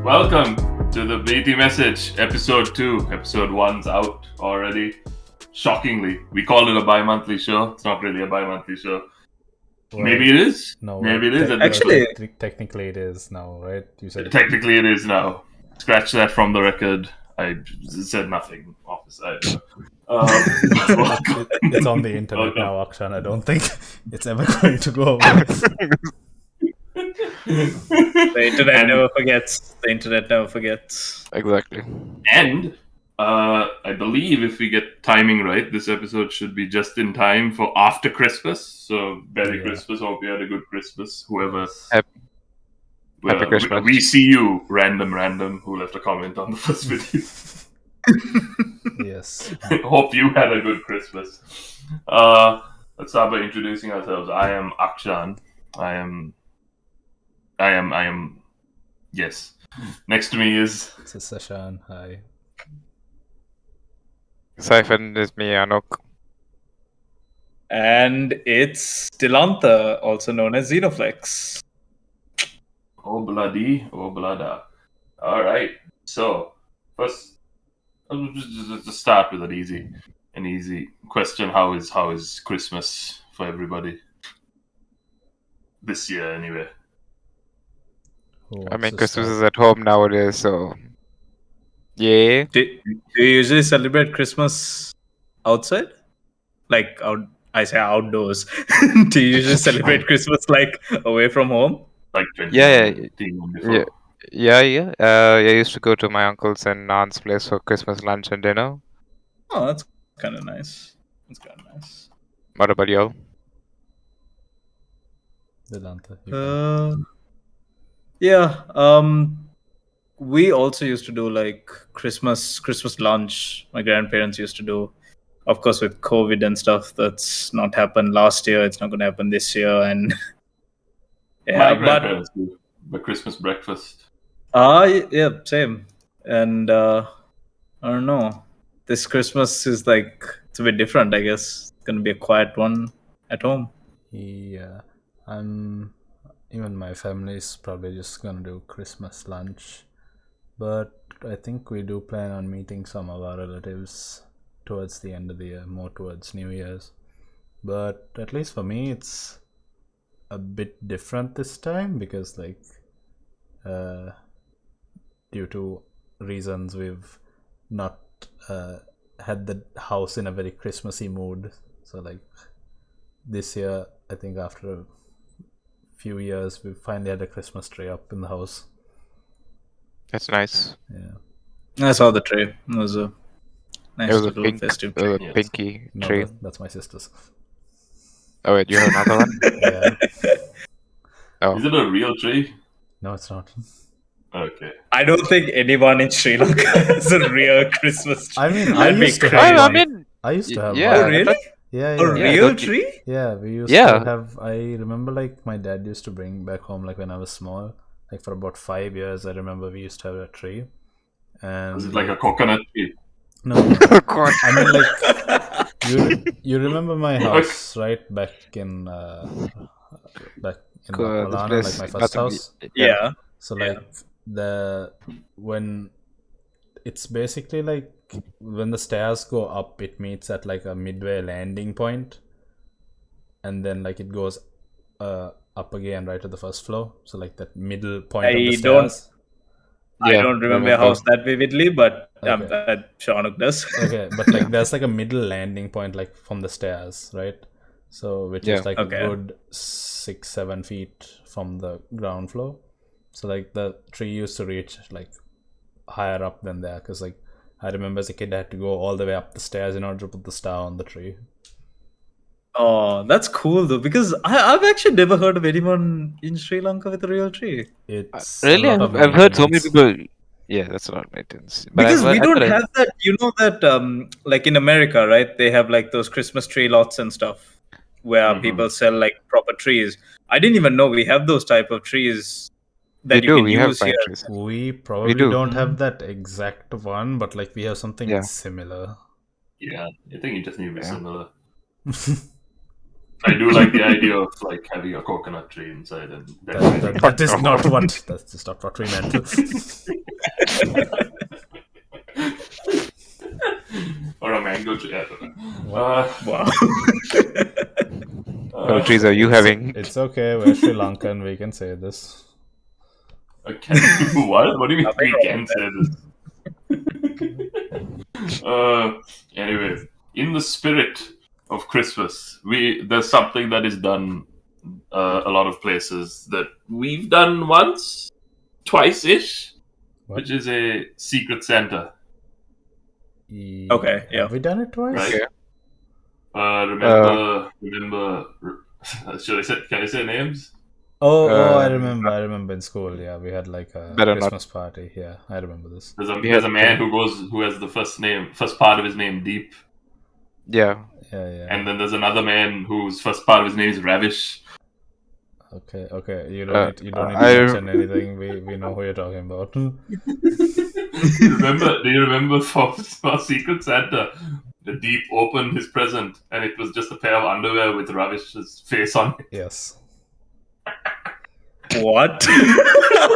Welcome to the Meaty Message, episode 2. Episode 1's out already. Shockingly, we called it a bi-monthly show. It's not really a bi-monthly show. Well, maybe it is. No, maybe it is. Actually, technically it is now, right? You said technically it is now. Scratch that from the record. I said nothing off the side. It's on the internet now, Akshan. I don't think it's ever going to go away. The internet never forgets. Exactly. And I believe if we get timing right, this episode should be just in time for after Christmas. So, Merry Christmas. Hope you had a good Christmas. Whoever. Happy Christmas. We see you, random, who left a comment on the first video. Yes. Hope you had a good Christmas. Let's start by introducing ourselves. I am Akshan. I am. Yes. Next to me is. It's a Seshan. Hi. Siphon is me, Anok. And it's Dilantha, also known as Xenoflex. Oh blada. Alright. So, first, let's start with an easy question. How is Christmas for everybody? This year, anyway. I mean, Christmas is at home nowadays, so. Yeah. Do you usually celebrate Christmas outside? Like, I say outdoors. Do you usually celebrate Christmas like away from home? Like Yeah. before. Yeah. I used to go to my uncle's and aunt's place for Christmas lunch and dinner. Oh, that's kind of nice. What about y'all? Dilantha. We also used to do like Christmas lunch. My grandparents used to do. Of course, with COVID and stuff, that's not happened last year. It's not going to happen this year. And My grandparents do the Christmas breakfast. yeah, same. And I don't know. This Christmas is like it's a bit different. I guess it's going to be a quiet one at home. Yeah. Even my family's probably just gonna do Christmas lunch. But I think we do plan on meeting some of our relatives towards the end of the year, more towards New Year's. But at least for me, it's a bit different this time because, like, due to reasons, we've not had the house in a very Christmassy mood. So, like, this year, I think after a few years, we finally had a Christmas tree up in the house. That's nice. Yeah. I saw the tree. It was a nice It was a little pink, festive tree. Yes. pinky No, tree. that's my sister's. Oh wait, you have another one? Yeah. Oh. Is it a real tree? No, it's not. Okay. I don't think anyone in Sri Lanka has a real Christmas tree. I mean, I'd be used to crazy. have I one. mean, I used to have yeah. Oh, one. really? Yeah, A yeah. real don't you- tree? Yeah, we used Yeah. to have. I remember, like, my dad used to bring back home, like, when I was small. Like, for about 5 years, I remember we used to have a tree. And Is it like a coconut tree? no, Of course. I mean, like, you remember my house, right? Back in This Malana, place like my first doesn't house. Yeah. So, Yeah. like, when it's basically like when the stairs go up, it meets at like a midway landing point, and then like it goes up again right to the first floor. So like that middle point of the I don't- stairs. I Yeah, don't remember remember. a house that vividly, but Okay. Shaunuk does. Okay, but like there's like a middle landing point like from the stairs, right? So which is Yeah. like Okay. a good 6-7 feet from the ground floor. So like the tree used to reach like higher up than there, because like I remember as a kid I had to go all the way up the stairs in order to put the star on the tree. Oh, that's cool though, because I've actually never heard of anyone in Sri Lanka with a real tree. It's Really? a lot of I've heard so many maintenance. people. Yeah, that's a lot of maintenance. But Because we I don't thought I- have that, you know that like in America, right? They have like those Christmas tree lots and stuff where Mhm. people sell like proper trees. I didn't even know we have those type of trees that We you do. can We have use here. batteries. We probably do. don't have that exact one, but like we have something Yeah. similar. Yeah, I think it just need to be Yeah. similar. I do like the idea of like having a coconut tree inside and That is not what that's just not what we meant. Or a mango tree. I don't know. Wow. What trees are you having? It's okay. We're Sri Lankan. We can say this. Okay. What? What do you mean we can say this? Anyway, in the spirit of Christmas, there's something that is done a lot of places that we've done once, twice-ish, which is a Secret Santa. Okay, yeah. Have we done it twice? Right? Okay. Remember. Should I say? Can I say names? Oh, I remember in school. Yeah, we had like a Christmas party. Yeah, I remember this. There's a man who has the first part of his name Deep. Yeah. And then there's another man whose first part of his name is Ravish. Okay. You don't need to mention anything. We know who you're talking about. Do you remember for Secret Santa, the Deep opened his present and it was just a pair of underwear with Ravish's face on it? Yes. What? You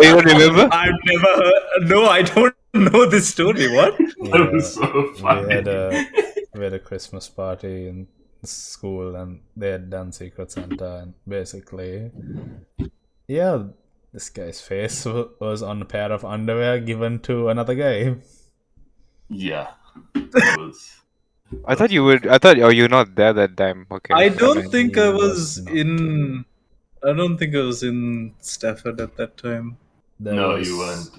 don't remember? I've never heard. No, I don't know this story. What? That was so funny. We had a Christmas party in school and they had done Secret Santa, and basically, yeah, this guy's face was on a pair of underwear given to another guy. Yeah. That was... I thought you would. Oh, you're not there that time. Okay. I don't think I was in Stafford at that time. You weren't.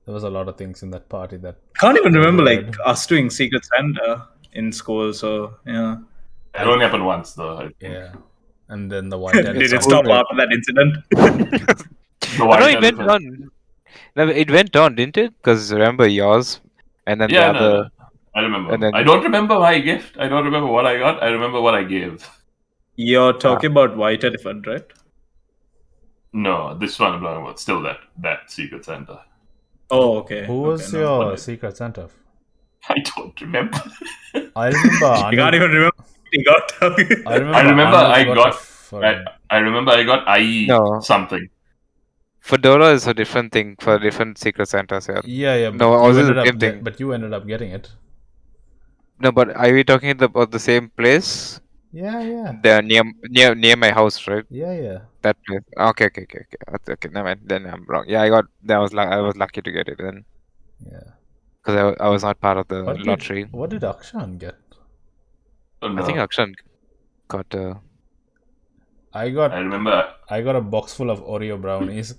There was a lot of things in that party that I can't even remember like us doing Secret Santa in school. So yeah, it only happened once though. I think. Yeah, and then the white. Did it stop after that incident? No, it went on. No, it went on, didn't it? Because remember yours, and then the other. No. I remember. And then... I don't remember my gift. I don't remember what I got. I remember what I gave. You're talking about White Elephant, right? No, this one I'm talking about. Still that Secret Santa. Oh, okay. Who was your Secret Santa? I don't remember. I remember. You can't even remember what you got. I remember I got IE something. Fedora is a different thing for different Secret Santas. Yeah. No, also the same thing. But you ended up getting it. No, but are we talking about the same place? Yeah. They're near my house, right? Yeah. That place. Okay. Never mind. Then I'm wrong. Yeah, I was lucky to get it then. Yeah. Because I was not part of the lottery. What did Akshan get? Oh, no. I think Akshan got. I remember. I got a box full of Oreo brownies.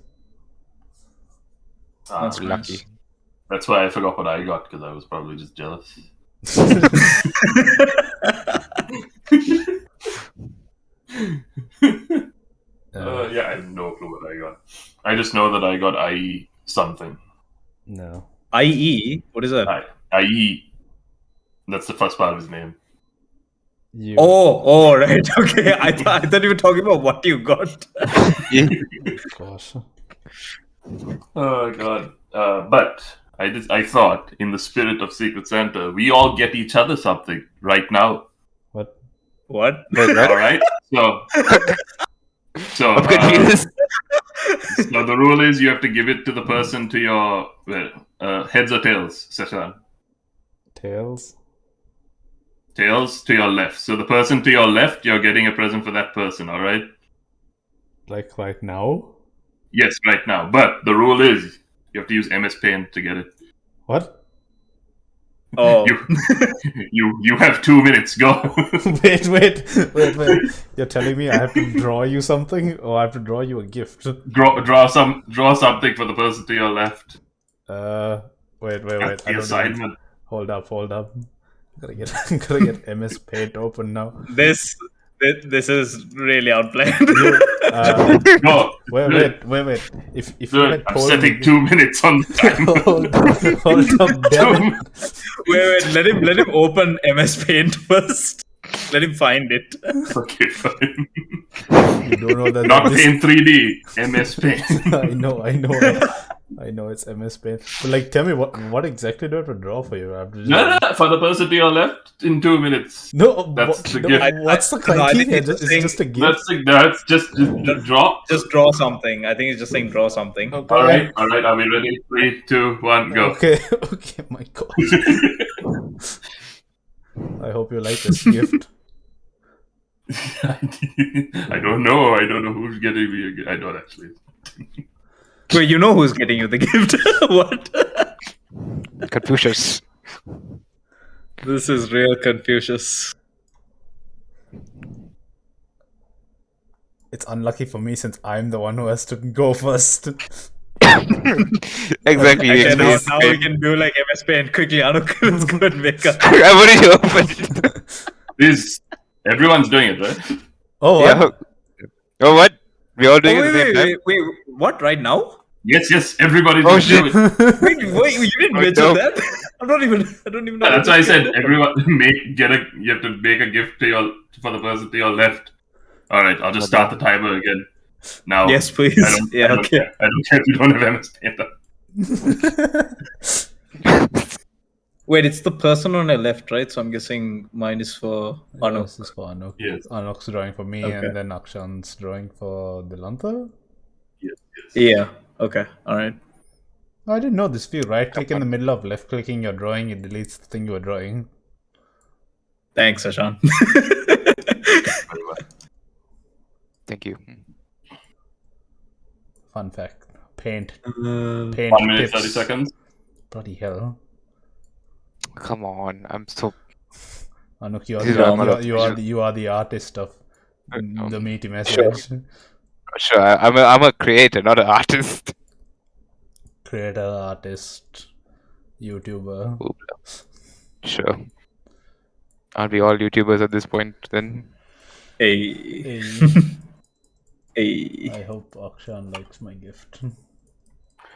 That's lucky. Nice. That's why I forgot what I got because I was probably just jealous. Yeah, I have no clue what I got. I just know that I got IE something. No. IE? What is that? IE. That's the first part of his name. Oh, right. Okay. I thought you were talking about what you got. Gosh. Oh god. But I thought, in the spirit of Secret Santa, we all get each other something right now. What? What? All right. So I'm confused. So the rule is you have to give it to the person to your heads or tails, Seshan. Tails. Tails to your left. So the person to your left, you're getting a present for that person. All right. Like right now? Yes, right now. But the rule is you have to use MS Paint to get it. What? Oh. You have 2 minutes. Go. Wait. You're telling me I have to draw you something, or I have to draw you a gift? Draw something for the person to your left. Wait. That's the assignment. Hold up. Gotta get MS Paint open now. This is really outplanned. No. Wait. If you had I'm told setting me... 2 minutes on the time. Hold up, damn it. Wait. Let him open MS Paint first. Let him find it. Okay, fine. You don't know that. Not in 3D. MS Paint. I know. I know it's MS Paint, but like, tell me what exactly do I have to draw for you? I have to just... No, for the person to your left in 2 minutes. No, That's the gift. what's the No, I think criteria? it's just It's saying- just a gift. That's just draw. Just draw something. I think it's just saying draw something. Okay. All right. Are we ready? 3, 2, 1, go. Okay. Okay. My God. I hope you like this gift. I don't know. I don't know who's getting me a gift. I don't actually. Wait, you know who's getting you the gift? What? Confucius. This is real Confucius. It's unlucky for me since I'm the one who has to go first. Exactly. Okay, now yes. we can do like MS Paint quickly. Anuk, let's go and make up. I've already opened it. Everyone's doing it, right? Oh, what? Yeah. Oh, what? We all doing Oh, it at the same time? wait, what? Right now? Yes. Everybody's Oh, doing shit. it. Wait, you didn't Oh, mention no. that. I don't even know. That's why I said everyone you have to make a gift for the person to your left. All right, I'll just start the timer again. Now. Yes, please. I don't Okay. care. I don't care if you don't have MS Paint. Wait, it's the person on the left, right? So I'm guessing mine is for Anuk. This is for Anuk. Yes. Anuk's drawing for me, Okay. and then Akshan's drawing for Dilantha. Yes. Yeah. Okay. All right. I didn't know this. If you right click in the middle of left clicking your drawing, it deletes the thing you were drawing. Thanks, Ashan. Thank you. Fun fact. Paint. Paint 1 minute, tips. 30 seconds. Bloody hell. Come on. I'm so. Anuk, you are the artist of the meaty message. Sure. I'm a creator, not an artist. Creator, artist, YouTuber. Sure. Aren't we all YouTubers at this point then? Hey. Hey. I hope Akshan likes my gift.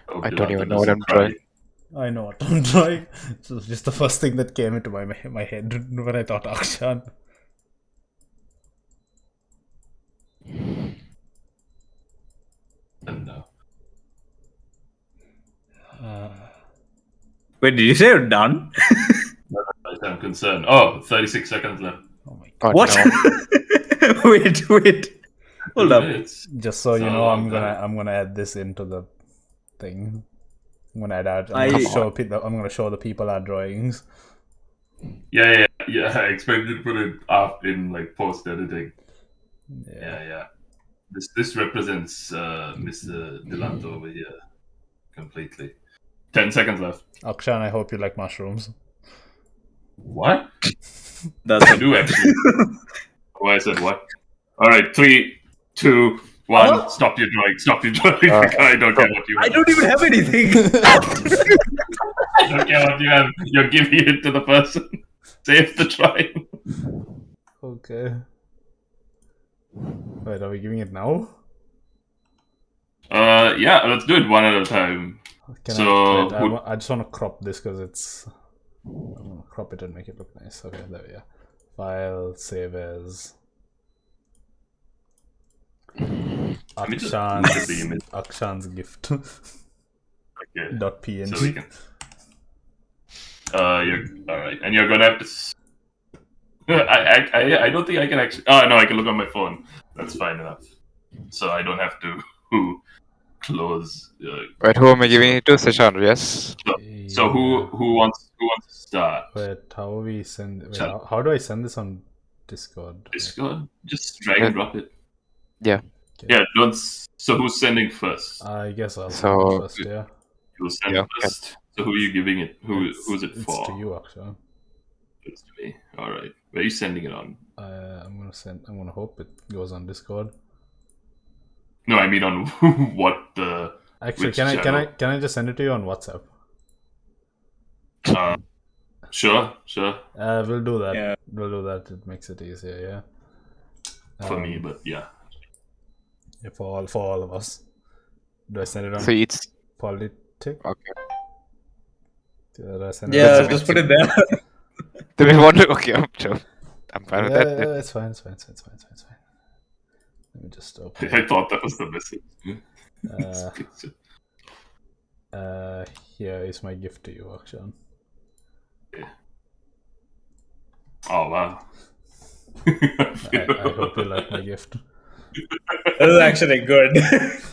Oh, I don't Dilantha even know what I'm doesn't cry. drawing. I know what I'm drawing. It was just the first thing that came into my head when I thought Akshan. No. Wait, did you say you're done? As I'm concerned. Oh, 36 seconds left. Oh my God, What? no. Wait. Hold 2 up. minutes. Just so you So know, I'm long gonna add this into the thing. I'm gonna add out. I- I'm gonna show the people our drawings. Yeah. I expected to put it up in like post editing. Yeah. This represents Mr. Dilantha over here completely. 10 seconds left. Akshan, I hope you like mushrooms. What? That's I do actually. Oh, I said what? All right, 3, 2, 1. Huh? Stop your drawing. I don't care what you I have. don't even have anything. I don't care what you have. You're giving it to the person. Save the drawing. Okay. Wait, are we giving it now? Yeah, let's do it one at a time. I just want to crop this because it's. I'm gonna crop it and make it look nice. Okay, there we go. File, save as. Let me just look at the image. Akshan's gift. Okay. .png. So we can. You're all right, and you're gonna have to. I don't think I can actually. Oh no, I can look on my phone. That's fine enough. So I don't have to close. Right, who am I giving it to? Seshan, yes? So who wants to start? Wait, how do we send? Wait, how do I send this on Discord? Discord? Just drag and drop it. Yeah. Okay. Yeah. Don't. So who's sending first? I guess I'll So- send it first. Yeah, You'll send Yeah. first. So who are you giving it? Who's it for? It's to you, Akshan. It's to me. All right. Where are you sending it on? I'm gonna hope it goes on Discord. No, I mean on what the. Actually, Which can channel? I just send it to you on WhatsApp? Sure. We'll do that. Yeah. We'll do that. It makes it easier. Yeah. For me, but yeah. Yeah, for all of us. Do I send it on So it's. Politic? Okay. Did I send it Yeah, on just put it there. Do we want to. Okay, I'm sure. I'm fine with that. Yeah, it's fine. It's fine. Let me just open. I thought that was the message. Uh, Picture. Here is my gift to you, Akshan. Oh wow! I hope you like my gift. This is actually good.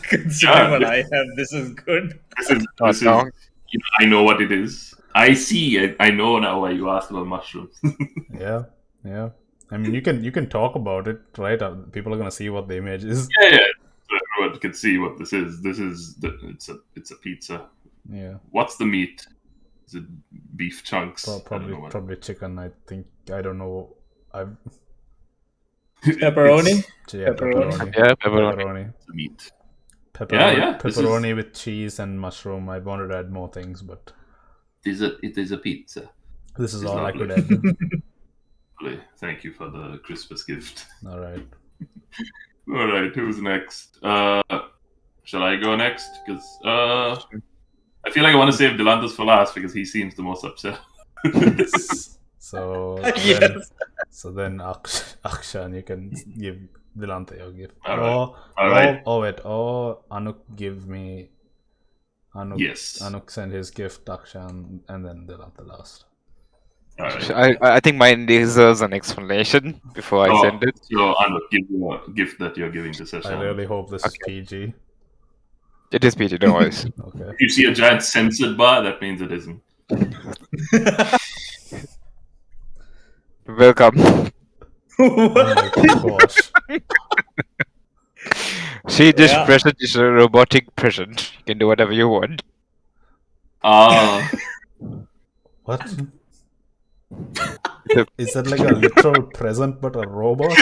Considering what I have, this is good. This is I know what it is. I see. I know now why you asked about mushrooms. Yeah. I mean, you can talk about it, right? People are gonna see what the image is. Yeah. So everyone can see what this is. It's a pizza. Yeah. What's the meat? Is it beef chunks? Probably chicken. I think. I don't know. Pepperoni? Pepperoni. Yeah, pepperoni. It's meat. Pepperoni with cheese and mushroom. I wanted to add more things, but It is a pizza. this is It's all I lovely. could add. Thank you for the Christmas gift. All right. All right, who's next? Shall I go next? Because I feel like I want to save Delantis for last because he seems the most upset. So Yes. then Akshan, you can give Delanta your gift. All right. Or Anuk give me. Yes. Anuk send his gift, Akshan, and then Delanta last. All right. I think mine deserves an explanation before I send it. So, Anuk, give you a gift that you're giving to Session. I really hope this is PG. It is PG, no worries. Okay. If you see a giant censored bar, that means it isn't. Welcome. Oh my gosh. She just present is a robotic present. You can do whatever you want. What? Is that like a literal present but a robot?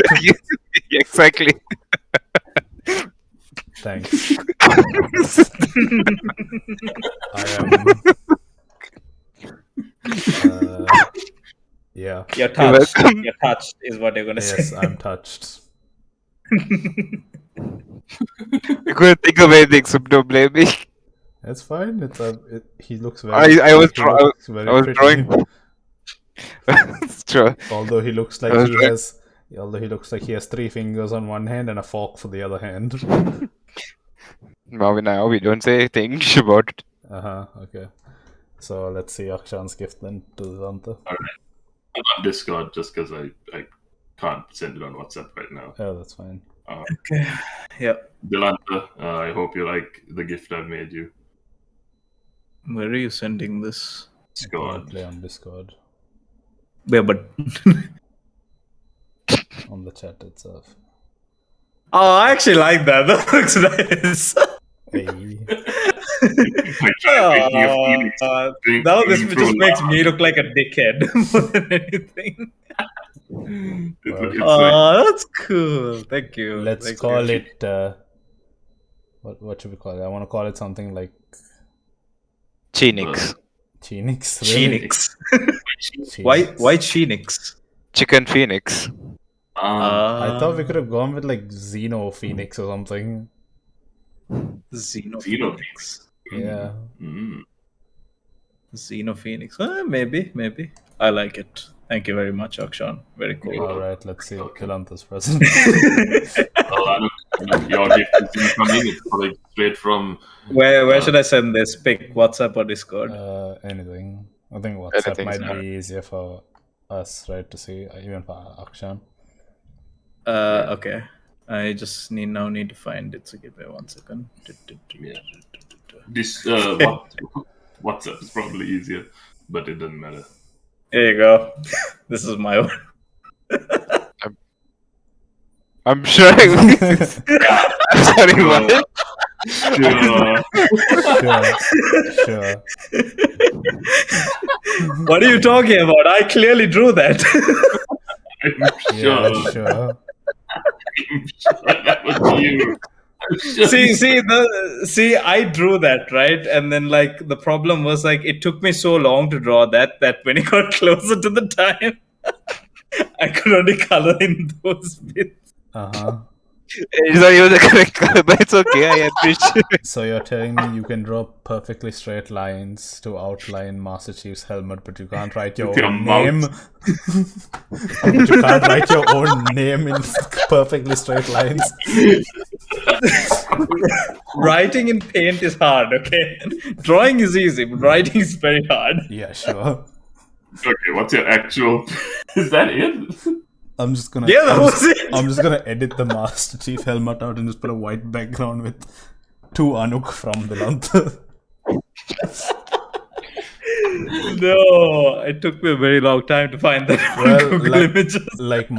Exactly. Thanks. I am. Yeah. You're touched. You're touched is what you're gonna Yes, say. I'm touched. I couldn't think of anything, so don't blame me. It's fine. He looks very. I was pretty. drawing. It's true. Although he looks like he has 3 fingers on one hand and a fork for the other hand. Now we don't say anything about it. Okay. So let's see Akshan's gift then to Zanta. All right. I'm on Discord just because I can't send it on WhatsApp right now. Oh, that's fine. Okay. Yep. Delanta, I hope you like the gift I've made you. Where are you sending this? Discord. Play on Discord. Yeah, but On the chat itself. oh, I actually like that. That looks nice. Hey. I tried making a Phoenix. Now this just makes me look like a dickhead more than anything. It's like, Oh, that's cool. Thank you. Let's Thank call you. it. What should we call it? I want to call it something like Chinix. Chinix. Really? Phoenix. Chinix. Why Phoenix? Chicken Phoenix. I thought we could have gone with like Xenoflex or something. Xenoflex. Yeah. Xenophoenix. Maybe. I like it. Thank you very much, Akshan. Very cool. Alright, let's see Kilanta's present. Well, your gift is incoming. It's like straight from. Where should I send this? Pic, WhatsApp or Discord? Anything. I think WhatsApp Anything's might fine. be easier for us, right, to see, even for Akshan. Okay. I just need to find it. So give me 1 second. Yeah. This WhatsApp is probably easier, but it doesn't matter. Here you go. This is my one. I'm sure. I'm sorry, what? Sure. Sure. What are you talking about? I clearly drew that. I'm Yeah, sure. sure. I'm sure that was you. see, I drew that, right? And then like the problem was like it took me so long to draw that when it got closer to the time, I could only color in those bits. It's not even the correct color, but it's okay. I appreciate it. So you're telling me you can draw perfectly straight lines to outline Master Chief's helmet, but you can't write your With your own mouth. name? But you can't write your own name in perfectly straight lines? Writing in paint is hard, okay? Drawing is easy, but writing is very hard. Yeah, sure. Okay, what's your actual? Is that it? I'm just gonna. Yeah, that was it. I'm just gonna edit the Master Chief helmet out and just put a white background with 2 Anuk from the Lantha. No, it took me a very long time to find that on Google Images. like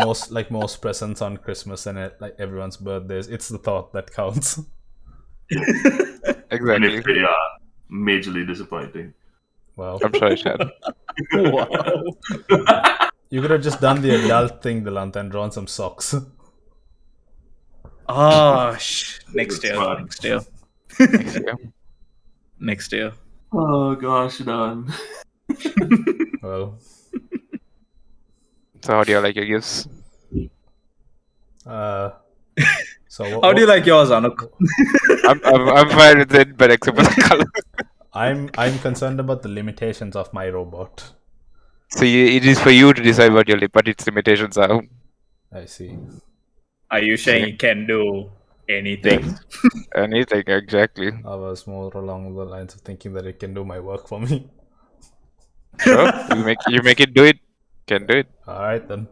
most presents on Christmas and like everyone's birthdays, it's the thought that counts. And Exactly. if they are majorly disappointing. Wow. I'm sure it had. Wow. You could have just done the adult thing, Delanta, and drawn some socks. Next year. Smart. Next year. Next year. Next year. Oh gosh, done. Well, So how do you like your gifts? so How do you like yours, Anuk? I'm fine with it, but except for the color. I'm concerned about the limitations of my robot. So it is for you to decide what its limitations are. I see. Are you saying you can do anything? Anything, exactly. I was more along the lines of thinking that it can do my work for me. Sure, you make it do it. Can do it. All right then.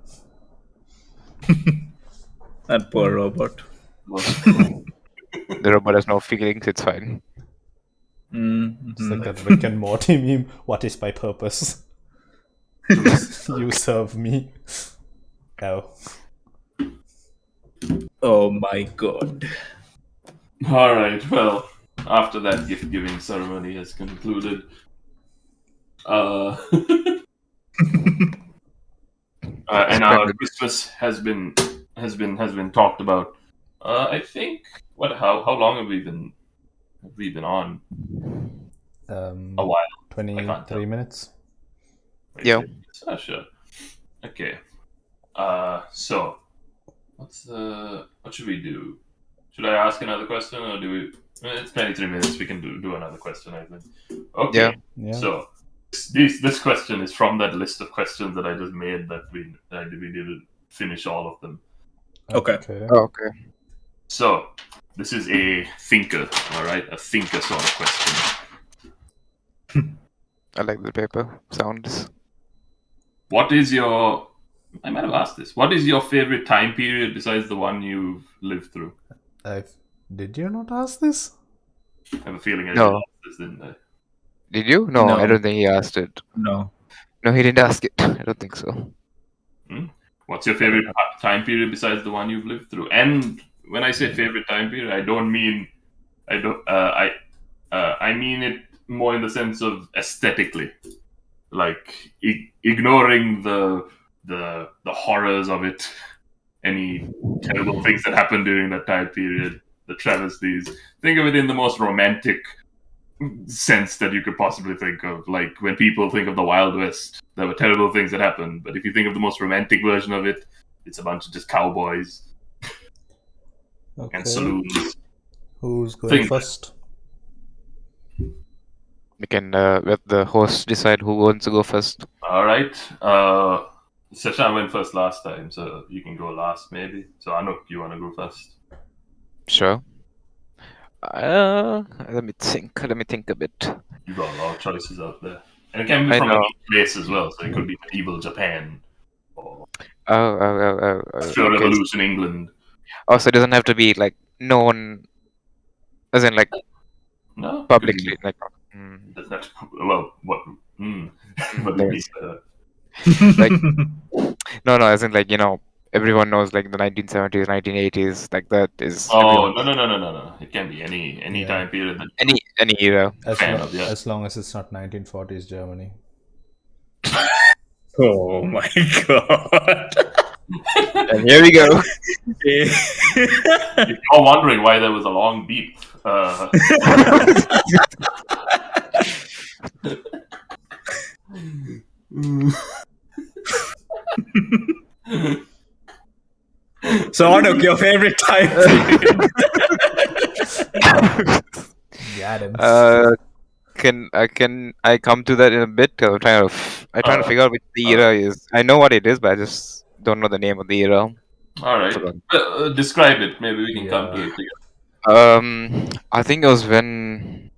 That poor robot. The robot has no feelings. It's fine. It's like that Rick and Morty meme. What is my purpose? You serve me. No. Oh my god. All right. Well, after that gift-giving ceremony has concluded, and our Christmas has been talked about. I think how long have we been on? A while. 23 minutes. Yeah. Oh, sure. Okay. So what should we do? Should I ask another question, or do we? It's 23 minutes. We can do another question, I think. Okay. Yeah. So this question is from that list of questions that I just made that we didn't finish all of them. Okay. Oh, okay. So this is a thinker, all right, a thinker sort of question. I like the paper sounds. What is your? I might have asked this. What is your favorite time period besides the one you've lived through? Did you not ask this? I have a feeling I No. asked this, didn't I? Did you? No, No. I don't think he asked it. No. No, he didn't ask it. I don't think so. What's your favorite time period besides the one you've lived through? And when I say favorite time period, I mean it more in the sense of aesthetically, like ignoring the horrors of it, any terrible things that happened during that time period, the travesties. Think of it in the most romantic sense that you could possibly think of. Like when people think of the Wild West, there were terrible things that happened. But if you think of the most romantic version of it, it's a bunch of just cowboys and saloons. Who's going Think. first? We can let the host decide who wants to go first. All right. Sesha went first last time, so you can go last maybe. So Anuk, you want to go first? Sure. Let me think. Let me think a bit. You've got a lot of choices out there. And it can be I from know. any place as well. So it could be medieval Japan or Industrial Okay. Revolution England. Oh, so it doesn't have to be like known, as in like No? publicly. Like, Doesn't have to, well, what? What do you mean by that? like no, as in like everyone knows like the 1970s, 1980s, like that is. Oh, no. It can be any Yeah. time period that Any era. As long as it's not 1940s Germany. Oh my god. And here we go. If you're wondering why there was a long beep, So Anuk, your favorite time period. Got him. Can I come to that in a bit? 'Cause I'm trying to figure out which the era is. I know what it is, but I just don't know the name of the era. all right. Describe it. Maybe we can come to it together. I think it was when.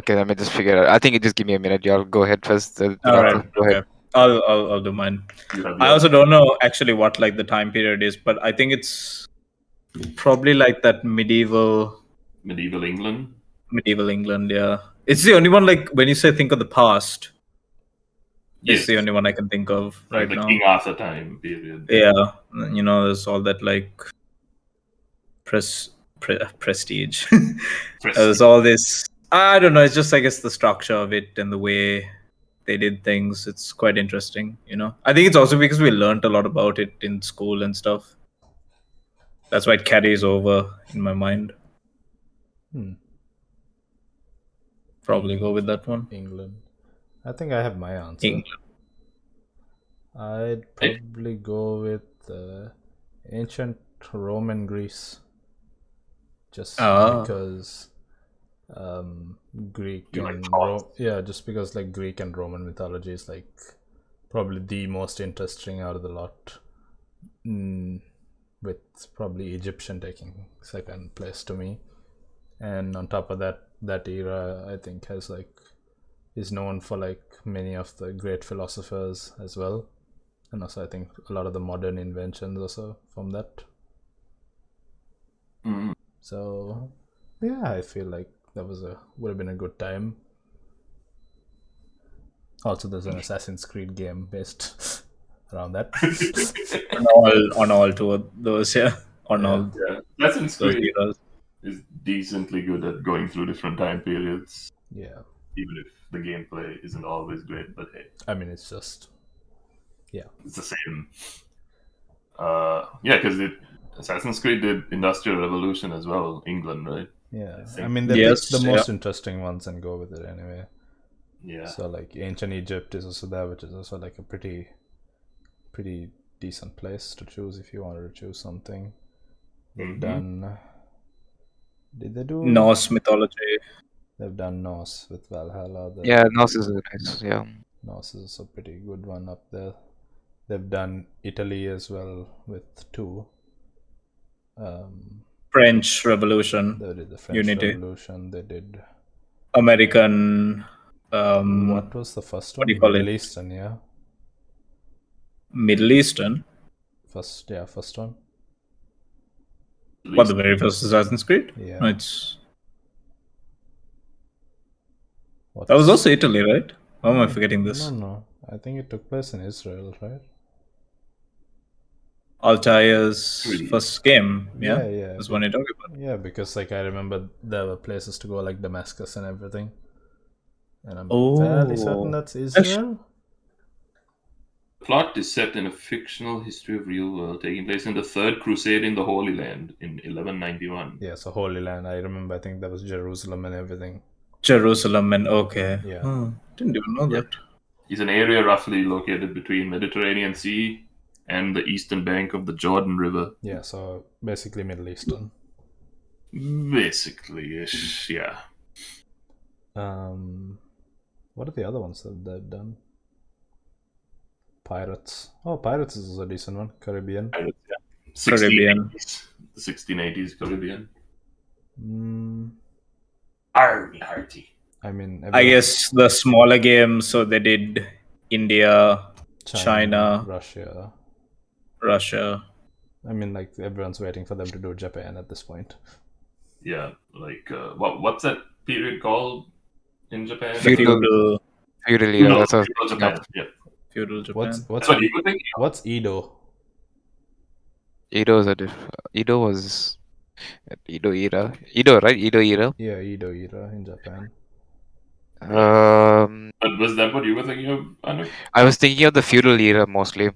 Okay, let me just figure it out. I think it just give me a minute. Y'all go ahead first. All Rathul, right. go Okay. ahead. I'll do mine. You have I yours. also don't know actually what like the time period is, but I think it's probably like that medieval England. England. Yeah, it's the only one. Like when you say think of the past, it's Yes, the only one I can think of like right the now. King Arthur time period. Yeah, there's all that like prestige. There's all this. I don't know. It's just I guess the structure of it and the way they did things. It's quite interesting. I think it's also because we learned a lot about it in school and stuff. That's why it carries over in my mind. Probably go with that one. England. I think I have my answer. England. I'd probably go with ancient Roman Greece. Just because Greek and just because like Greek and Roman mythology is like probably the most interesting out of the lot. With probably Egyptian taking second place to me. And on top of that era I think is known for like many of the great philosophers as well. And also I think a lot of the modern inventions also from that. So yeah, I feel like that would have been a good time. Also there's an Assassin's Creed game based around that. on all two of those, yeah. All Assassin's those Creed eras. is decently good at going through different time periods. Yeah. Even if the gameplay isn't always great, but hey. I mean, it's just... Yeah. It's the same. Because Assassin's Creed did Industrial Revolution as well, England, right? Yeah. I mean, they pick the most interesting ones and go with it anyway. Yeah. So, like, Ancient Egypt is also there, which is also, like, a pretty decent place to choose if you wanted to choose something. They've done... Did they do... Norse mythology. They've done Norse with Valhalla. Norse is nice, yeah. Norse is a pretty good one up there. They've done Italy as well with 2. French Revolution. They did the French Unity. Revolution. They did American. What was the first one? What do you call Middle it? Eastern, yeah. Middle Eastern. First one. What, the very first Assassin's Creed? Yeah. No, that was also Italy, right? How am I forgetting this? No. I think it took place in Israel, right? Altair's first game, yeah? Yeah. That's what you're talking about. Yeah, because like I remember there were places to go like Damascus and everything. And I'm fairly certain that's Israel. The plot is set in a fictional history of real world taking place in the Third Crusade in the Holy Land in 1191. Yeah, so Holy Land. I remember, I think that was Jerusalem and everything. Jerusalem and okay. Yeah. Didn't even know that. It's an area roughly located between Mediterranean Sea and the eastern bank of the Jordan River. Yeah, so basically Middle Eastern. Basically-ish, yeah. What are the other ones that they've done? Pirates. Oh, Pirates is a decent one. Caribbean. Pirates, yeah. Caribbean. The 1680s Caribbean. Hearty. I mean, I guess the smaller games, so they did India, China, Russia. I mean, like, everyone's waiting for them to do Japan at this point. Yeah, like, what's that period called in Japan? Feudal era. Feudal Japan, yeah. Feudal Japan. What's what you were thinking? What's Edo? Edo was Edo era. Edo, right? Edo era. Yeah, Edo era in Japan. But was that what you were thinking of, Anu? I was thinking of the feudal era mostly.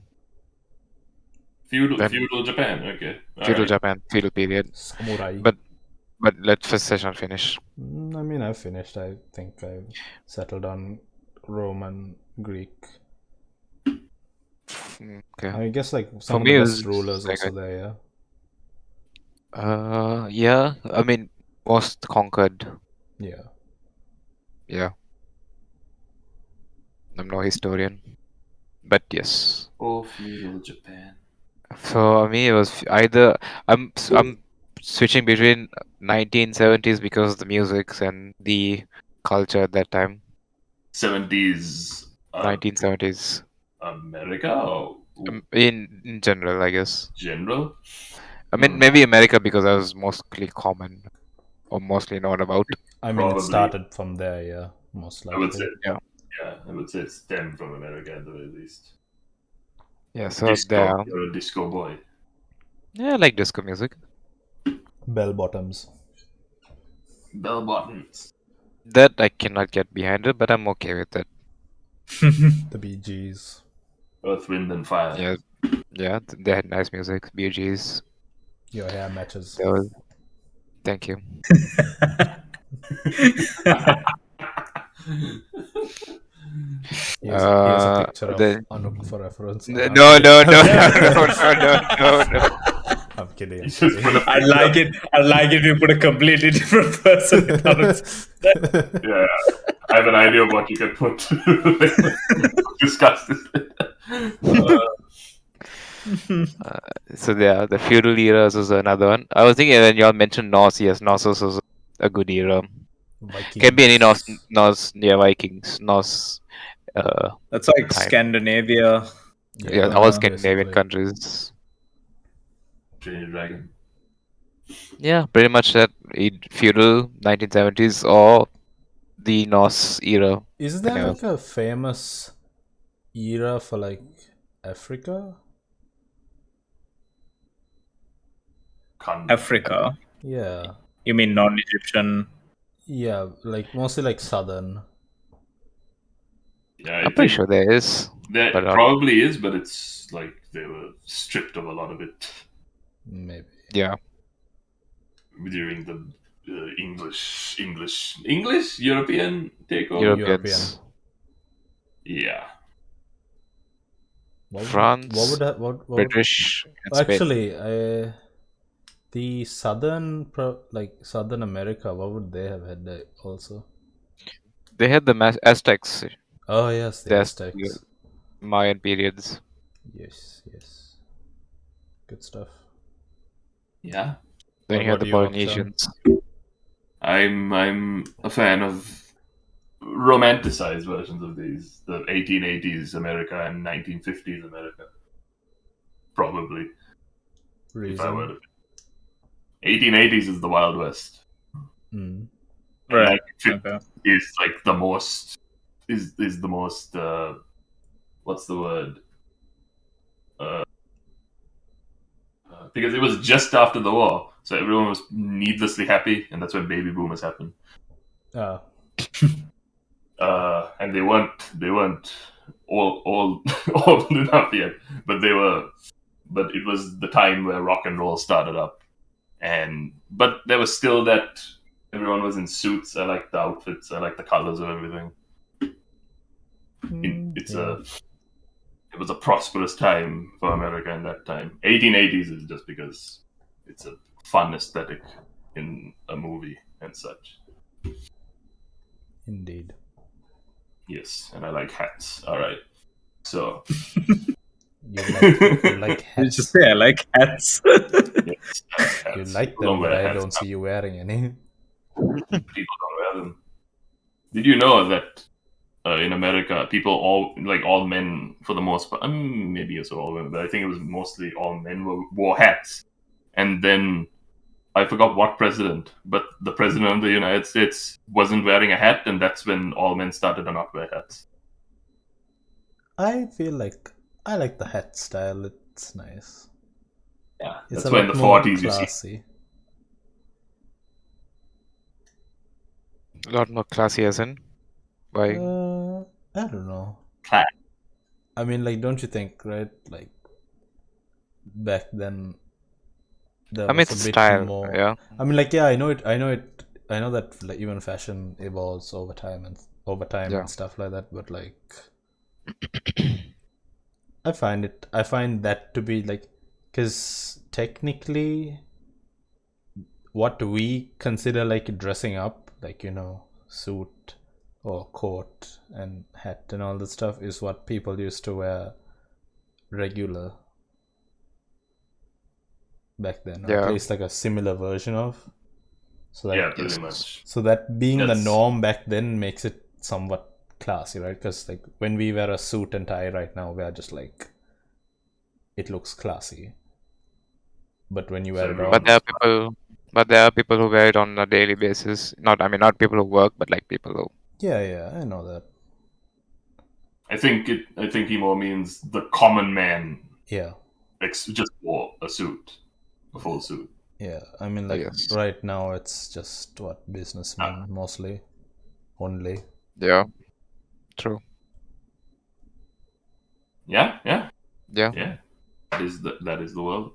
Feudal Japan, okay. Feudal Japan, feudal period. Samurai. But let first session finish. I mean, I've finished. I think I've settled on Roman, Greek. Okay. I guess like some of the best rulers also there, yeah. Yeah. I mean, most conquered. Yeah. Yeah. I'm no historian, but yes. Oh, feudal Japan. For me, it was either I'm switching between 1970s because of the music and the culture at that time. 70s 1970s. America or In general, I guess. general? I mean, maybe America because that was mostly common or mostly known about. I mean, Probably. it started from there, yeah, most likely. I would say, Yeah. I would say it stemmed from America at the very least. Yeah, so Disco, there. you're a disco boy. Yeah, I like disco music. Bell bottoms. Bell bottoms. That I cannot get behind it, but I'm okay with it. The Bee Gees. Earth, Wind, and Fire. Yeah, they had nice music. BGs. Your hair matches. Thank you. Here's a picture of then- Anuk for reference. No, I'm no, kidding. no. I'm kidding. You just put a I like it. I like it. You put a completely different person. Yeah, I have an idea of what you can put. Discuss this. So yeah, the feudal eras was another one. I was thinking when y'all mentioned Norse, yes, Norse was a good era. Vikings. Can be any Norse, yeah, Vikings, Norse. That's like Time. Scandinavia. Yeah, all Scandinavian countries. Trinity Dragon. Yeah, pretty much that feudal 1970s or the Norse era. Is there Yeah. like a famous era for like Africa? Africa. Yeah. You mean non-Egyptian? Yeah, like mostly like southern. Yeah, I'm pretty sure there is. there but not- probably is, but it's like they were stripped of a lot of it Maybe. Yeah. during the English European takeover. Europeans. Yeah. France, what would British, and Spain. actually, the southern Southern America, what would they have had also? They had the Aztecs, Oh yes, the The Aztecs. Mayan periods. Yes. Good stuff. Yeah. Then What you had the about you, Akshan? Polynesians. I'm a fan of romanticized versions of these. The 1880s America and 1950s America. Probably. If I were Reason. to. 1880s is the Wild West. Mm. Right. 1950s Okay. is like the most is the most what's the word? Because it was just after the war, so everyone was needlessly happy, and that's when baby boomers happened. Ah. And they weren't all old enough yet, but they were. But it was the time where rock and roll started up, but there was still that everyone was in suits. I like the outfits. I like the colors of everything. It was a prosperous time for America in that time. 1880s is just because it's a fun aesthetic in a movie and such. Indeed. Yes, and I like hats. All right, so You like You hats. just say I like hats. yes, hats. You like People them, wear but I hats. don't see you wearing any. People don't wear them. Did you know that in America, people all men for the most part, maybe also all women, but I think it was mostly all men wore hats. And then I forgot what president, but the president of the United States wasn't wearing a hat, and that's when all men started to not wear hats. I feel like I like the hat style. It's nice. Yeah, It's that's a why in lot the more 40s you see. classy. A lot more classy as in. Why? I don't know. Class. I mean, like, don't you think, right? Like, back then, there I mean, was it's a bit style. more. Yeah. I mean, like, yeah, I know it. I know that like even fashion evolves over time Yeah. and stuff like that. But like, I find that to be like, because technically, what we consider like dressing up, like, suit or coat and hat and all that stuff, is what people used to wear regular. back then, or Yeah. at least like a similar version of. So like, Yeah, pretty Yes. much. so that being the That's- norm back then makes it somewhat classy, right? Because like when we wear a suit and tie right now, we are just like, it looks classy. But when you wear it everyone- out, But there are people who wear it on a daily basis. Not people who work, but like people who. yeah, I know that. I think he more means the common man Yeah, just wore a suit, a full suit. yeah. I mean, like Yes. right now, it's just what businessmen mostly, only. Yeah. True. Yeah. Yeah. That is the world.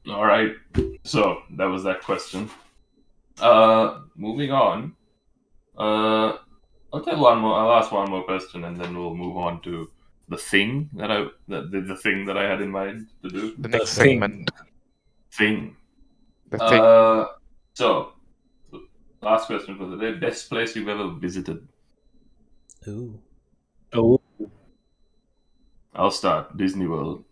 All right. So that was that question. Moving on. I'll ask one more question, and then we'll move on to the thing the thing that I had in mind to do. The next thing. segment. Thing. The thing. So last question for the day: best place you've ever visited? Ooh. Oh, I'll start. Disney World.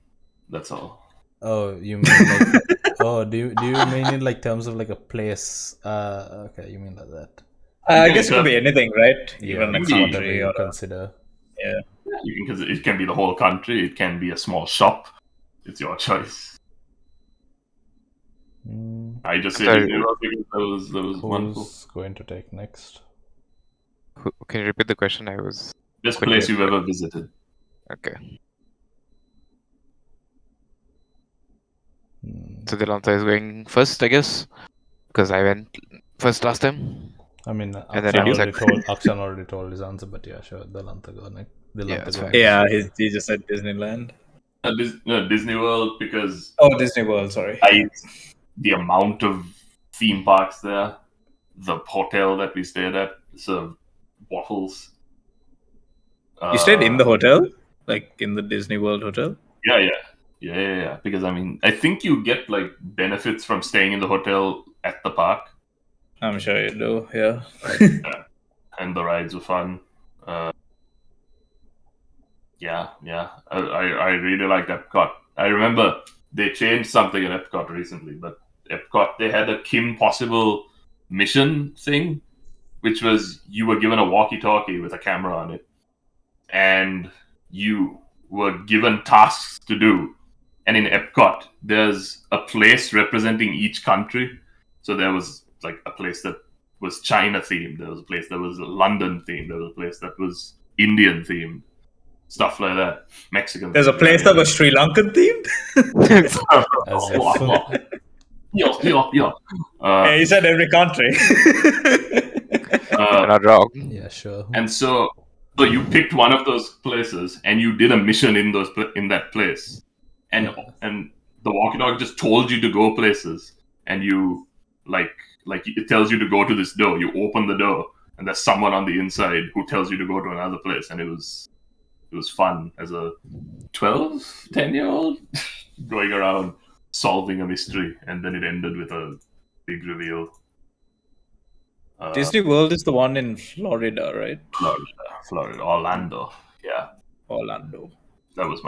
That's all. Oh, you mean like? Oh, do you mean in like terms of like a place? Okay, you mean like that? I guess it could be anything, right? Even a maybe whatever country you or consider. yeah. Because it can be the whole country. It can be a small shop. It's your choice. I just said Sorry. Disney World because that was wonderful. Who's going to take next? Can you repeat the question? I was. Best quickly- place you've ever visited? Okay. Hmm. So Delanta is going first, I guess, because I went first last time. I mean, And then Akshan already told his answer, but yeah, sure. Delanta go next. Yeah, it's fine. Yeah, he just said Disneyland. Disney World because Oh, Disney World, sorry. the amount of theme parks there, the hotel that we stayed at served waffles. You stayed in the hotel? Like in the Disney World hotel? Yeah. Because I mean, I think you get like benefits from staying in the hotel at the park, I'm sure you do, yeah. and the rides were fun. Yeah. I really liked Epcot. I remember they changed something at Epcot recently, but Epcot they had a Kim Possible mission thing, which was you were given a walkie-talkie with a camera on it, and you were given tasks to do. And in Epcot, there's a place representing each country. So there was like a place that was China themed. There was a place that was London themed. There was a place that was Indian themed. Stuff like that. Mexican. There's a place that was Sri Lankan themed? As if. Yeah. Yeah, you said every country. You're not wrong. Yeah, sure. And so you picked one of those places and you did a mission in that place, and the walkie-talkie just told you to go places, and you like it tells you to go to this door. You open the door, and there's someone on the inside who tells you to go to another place, and it was fun as a 10-year-old going around solving a mystery, and then it ended with a big reveal. Disney World is the one in Florida, right? Florida, Orlando. Yeah, Orlando. that's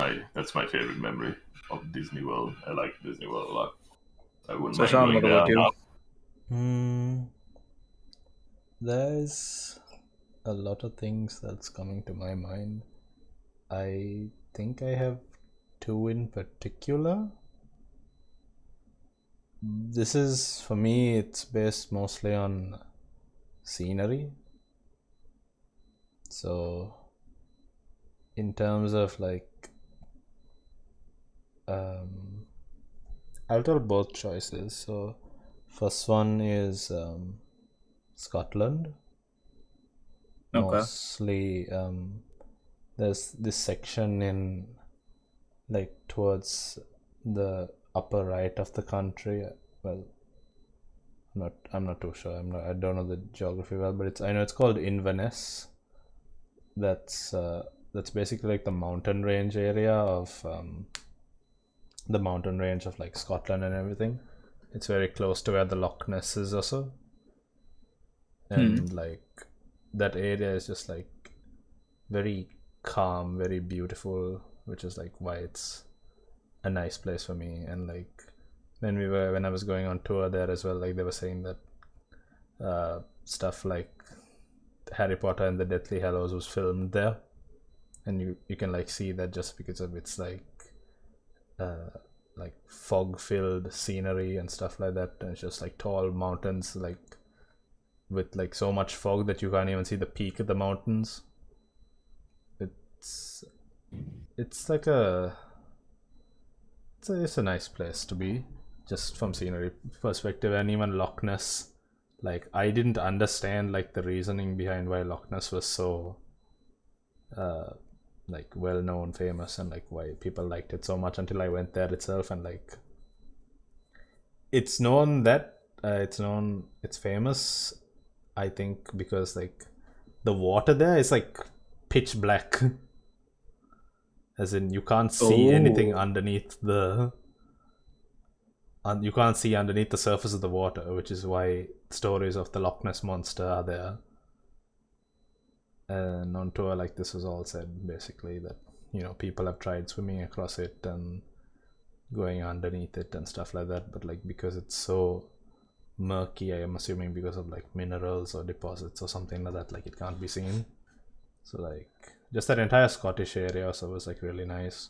my favorite memory of Disney World. I like Disney World a lot. I wouldn't So, mind Sean, going what there about you? now. There's a lot of things that's coming to my mind. I think I have two in particular. This is, for me, it's based mostly on scenery. So, in terms of like, I'll tell both choices. So, first one is Scotland. Okay. Mostly, there's this section in like towards the upper right of the country. Well, I'm not too sure. I don't know the geography well, but I know it's called Inverness. That's basically like the mountain range area of like Scotland and everything. It's very close to where the Loch Ness is also, and like that area is just like very calm, very beautiful, which is like why it's a nice place for me. And like when I was going on tour there as well, like they were saying that stuff like Harry Potter and the Deathly Hallows was filmed there, and you can like see that just because of its like fog filled scenery and stuff like that, and it's just like tall mountains like with like so much fog that you can't even see the peak of the mountains. It's like it's a nice place to be, just from scenery perspective. And even Loch Ness, like I didn't understand like the reasoning behind why Loch Ness was so like well known, famous, and like why people liked it so much until I went there itself. And like it's famous, I think, because like the water there is like pitch black. As in, you can't see anything underneath you can't see underneath the surface of the water, which is why stories of the Loch Ness monster are there. And on tour, like this was all said basically that, you know, people have tried swimming across it and going underneath it and stuff like that, but like because it's so murky, I am assuming because of like minerals or deposits or something like that, like it can't be seen. So like just that entire Scottish area also was like really nice.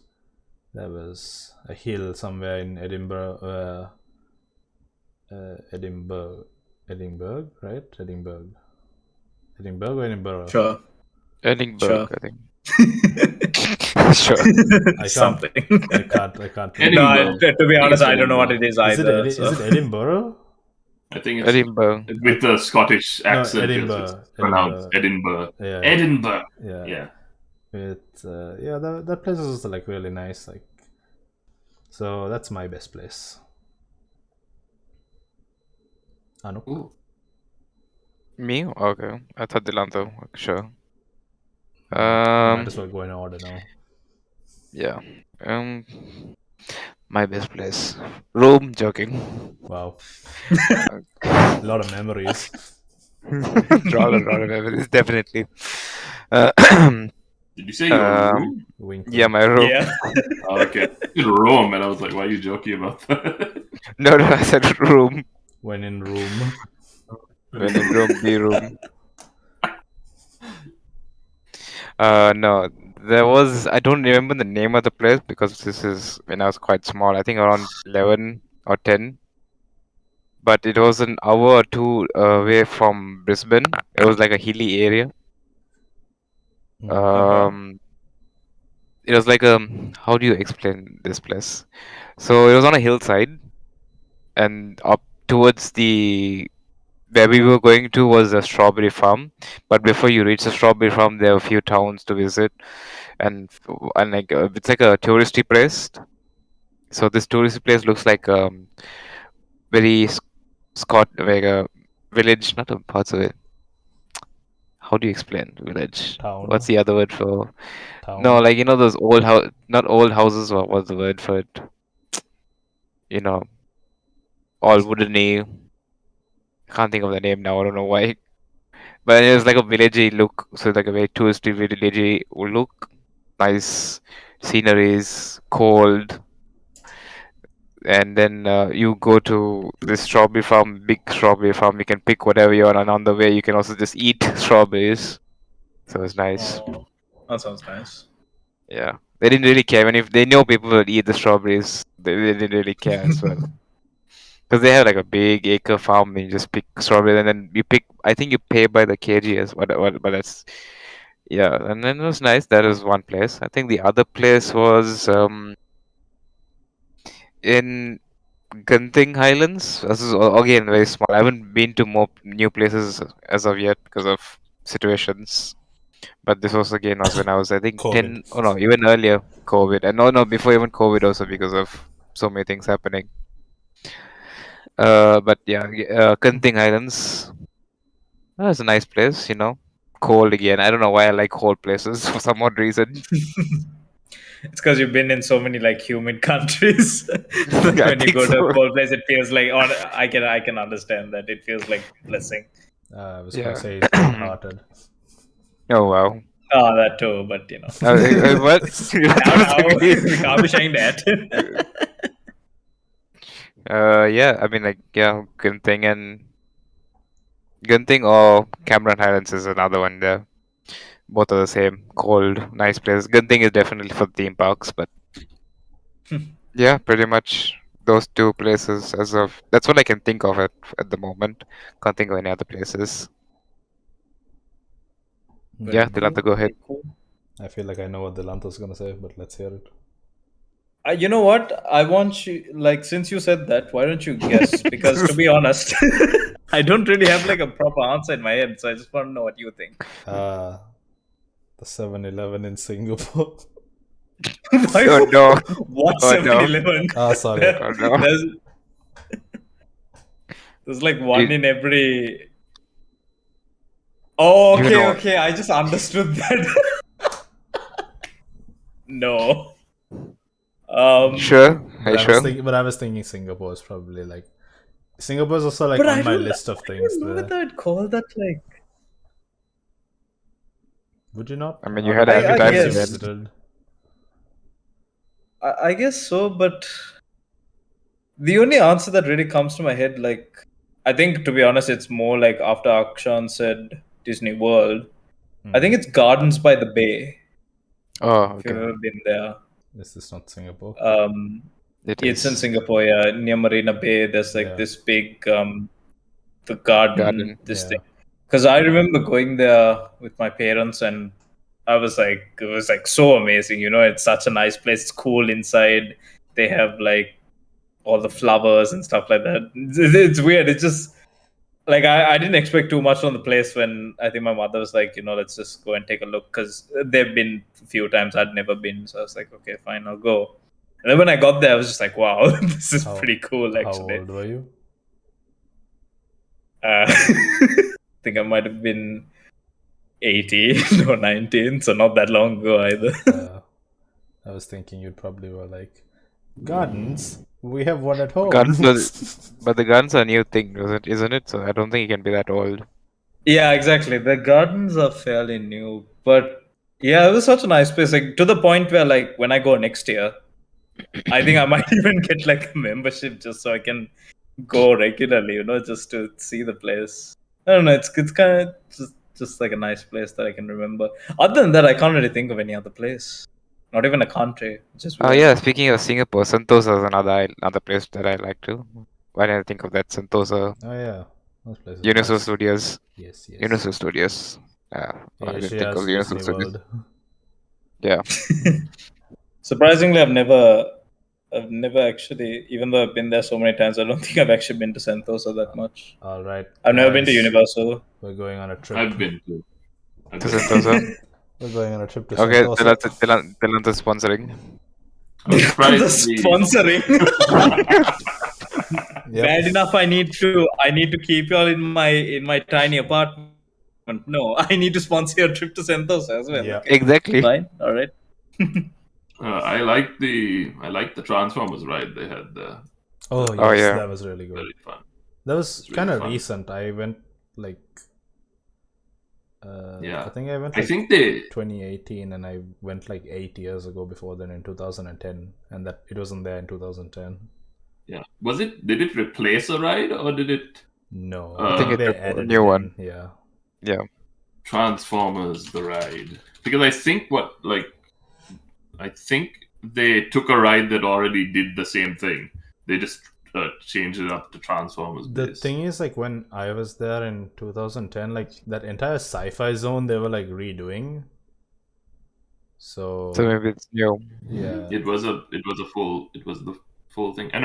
There was a hill somewhere in Edinburgh, Edinburgh, right? Edinburgh or Edinburgh? Sure. Edinburgh, Sure. I think. Sure. I Something. can't. No, to be honest, I don't know what it is Is either. it Edinburgh? I think it's Edinburgh. with the Scottish accent. Edinburgh. It's pronounced Edinburgh. Yeah. Edinburgh. Yeah. Yeah. That place is also like really nice. Like, so that's my best place. Anu? Ooh. Me? Okay. I thought Dilanto. Sure. Might as well go in order now. Yeah. My best place. Rome, joking. Wow. A lot of memories. Lot of memories, definitely. Did you say your room? Wink, Yeah, wink. my room. Yeah. Oh, okay. It's Rome, and I was like, why are you joking about that? No, I said room. When in room. When in Rome, be room. No, there was. I don't remember the name of the place because this is when I was quite small. I think around 11 or 10. But it was an hour or two away from Brisbane. It was like a hilly area. Okay. It was like how do you explain this place? So it was on a hillside, and up towards where we were going to was a strawberry farm. But before you reach the strawberry farm, there are a few towns to visit, and like it's like a touristy place. So this touristy place looks like very like a village, not a parts of it. How do you explain village? Town. What's the other word for? Town. No, like those old not old houses. What's the word for it? All woodeny. Can't think of the name now. I don't know why. But it was like a villagey look. So like a very touristy villagey look. Nice sceneries, cold. And then you go to this strawberry farm, big strawberry farm. You can pick whatever you want, and on the way you can also just eat strawberries. So it's nice. Oh, that sounds nice. Yeah, they didn't really care. If they know people would eat the strawberries, they didn't really care as well. Because they have like a big acre farm, and you just pick strawberries, and then you pick. I think you pay by the kg as what, but that's yeah. And then it was nice. That was one place. I think the other place was in Genting Highlands. This is again very small. I haven't been to more new places as of yet because of situations. But this was when I was I think COVID. 10. Oh no, even earlier COVID. And no, before even COVID also because of so many things happening. But yeah, Genting Highlands. That's a nice place. Cold again. I don't know why I like cold places for some odd reason. It's because you've been in so many like humid countries. When you go to a cold place, it feels like I can understand that. It feels like a blessing. I was gonna say it's cold-hearted. Oh wow. Oh, that too, but What? we can't be saying that. Yeah, I mean, like, yeah, Genting or Cameron Highlands is another one there. Both are the same. Cold, nice place. Genting is definitely for theme parks, but yeah, pretty much those two places as of that's what I can think of at the moment. Can't think of any other places. Yeah, Dilanta, go ahead. Cool. I feel like I know what Dilanto's gonna say, but let's hear it. You know what? I want you, like, since you said that, why don't you guess? Because to be honest, I don't really have like a proper answer in my head, so I just want to know what you think. The 7-Eleven in Singapore. Why- Oh no! What Oh, no. 7-Eleven? Sorry. Oh no! There's like one You- in every. Oh, You okay, know- okay. I just understood that. No. Sure? Are But you sure? I was thinking Singapore is probably like. Singapore is also like But on I my don't, list of I things. don't know There. whether I'd call that like. Would you not? I mean, you Or had have I advertised guess. event. visited? I guess so, but the only answer that really comes to my head, like, I think to be honest, it's more like after Akshan said Disney World. I think it's Gardens by the Bay. Oh, If you've okay. ever been there, This is not Singapore. it's in is. Singapore, yeah, near Marina Bay. There's like Yeah. this big, the garden, this Yeah. thing. Because I remember going there with my parents, and I was like, it was like so amazing. You know, it's such a nice place. It's cool inside. They have like all the flowers and stuff like that. It's weird. It's just like I didn't expect too much on the place when I think my mother was like, you know, let's just go and take a look because they've been a few times. I'd never been, so I was like, okay, fine, I'll go. And then when I got there, I was just like, wow, this is pretty cool. How Actually, old were you? I think I might have been 18 or 19, so not that long ago either. I was thinking you'd probably were like, gardens? We have one at home. Gardens but the gardens are a new thing, isn't it? So I don't think it can be that old. Yeah, exactly. The gardens are fairly new, but yeah, it was such a nice place. Like to the point where, like, when I go next year, I think I might even get like a membership just so I can go regularly. You know, just to see the place. I don't know. It's kind of just like a nice place that I can remember. Other than that, I can't really think of any other place. Not even a country. Just Oh weird. yeah, speaking of Singapore, Sentosa is another place that I like too. Why didn't I think of that? Sentosa, Oh yeah, those places. Universal Nice. Studios, Yes. Universal Studios. Yeah, I didn't think of Asia's Universal Disney Studios. World. Yeah. Surprisingly, I've never actually, even though I've been there so many times, I don't think I've actually been to Sentosa that much. All right. I've never been to guys, Universal. We're going on a trip. I've been to. To Sentosa. We're going on a trip to Okay, Sentosa. Dylan's sponsoring. I'm The surprised the- sponsoring. Yep. Bad enough. I need to keep y'all in my tiny apartment. No, I need to sponsor your trip to Sentosa as well. Yeah. Okay. Exactly. Fine. All right. I like the Transformers ride they had there. Oh yes, Oh, yeah. that was really good. Very fun. That was It's really kind of fun. recent. I went like. Yeah. I think I went. I Like, think they 2018, and I went like 8 years ago before then in 2010, and that it wasn't there in 2010. yeah. Was it? Did it replace a ride or did it No, I think they it's a added new it one. in, yeah. Yeah. Transformers the ride? Because I think they took a ride that already did the same thing. They just changed it up to Transformers. The base. thing is, like, when I was there in 2010, like that entire sci-fi zone they were like redoing. So So maybe it's new. yeah, It was the full thing. And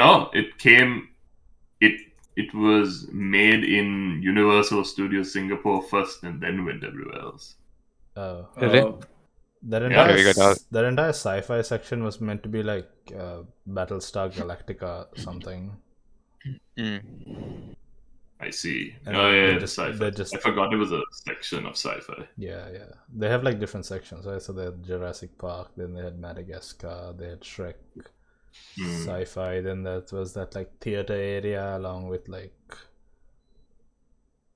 it was made in Universal Studios Singapore first and then went everywhere else. Really? that Yeah. entire Okay, we got that. that entire sci-fi section was meant to be like Battlestar Galactica something. Mm. I see. And Oh they yeah, just- sci-fi. they just- I forgot it was a section of sci-fi. Yeah. They have like different sections, right? So they had Jurassic Park, then they had Madagascar, they had Shrek, sci-fi. Then that was that like theater area along with like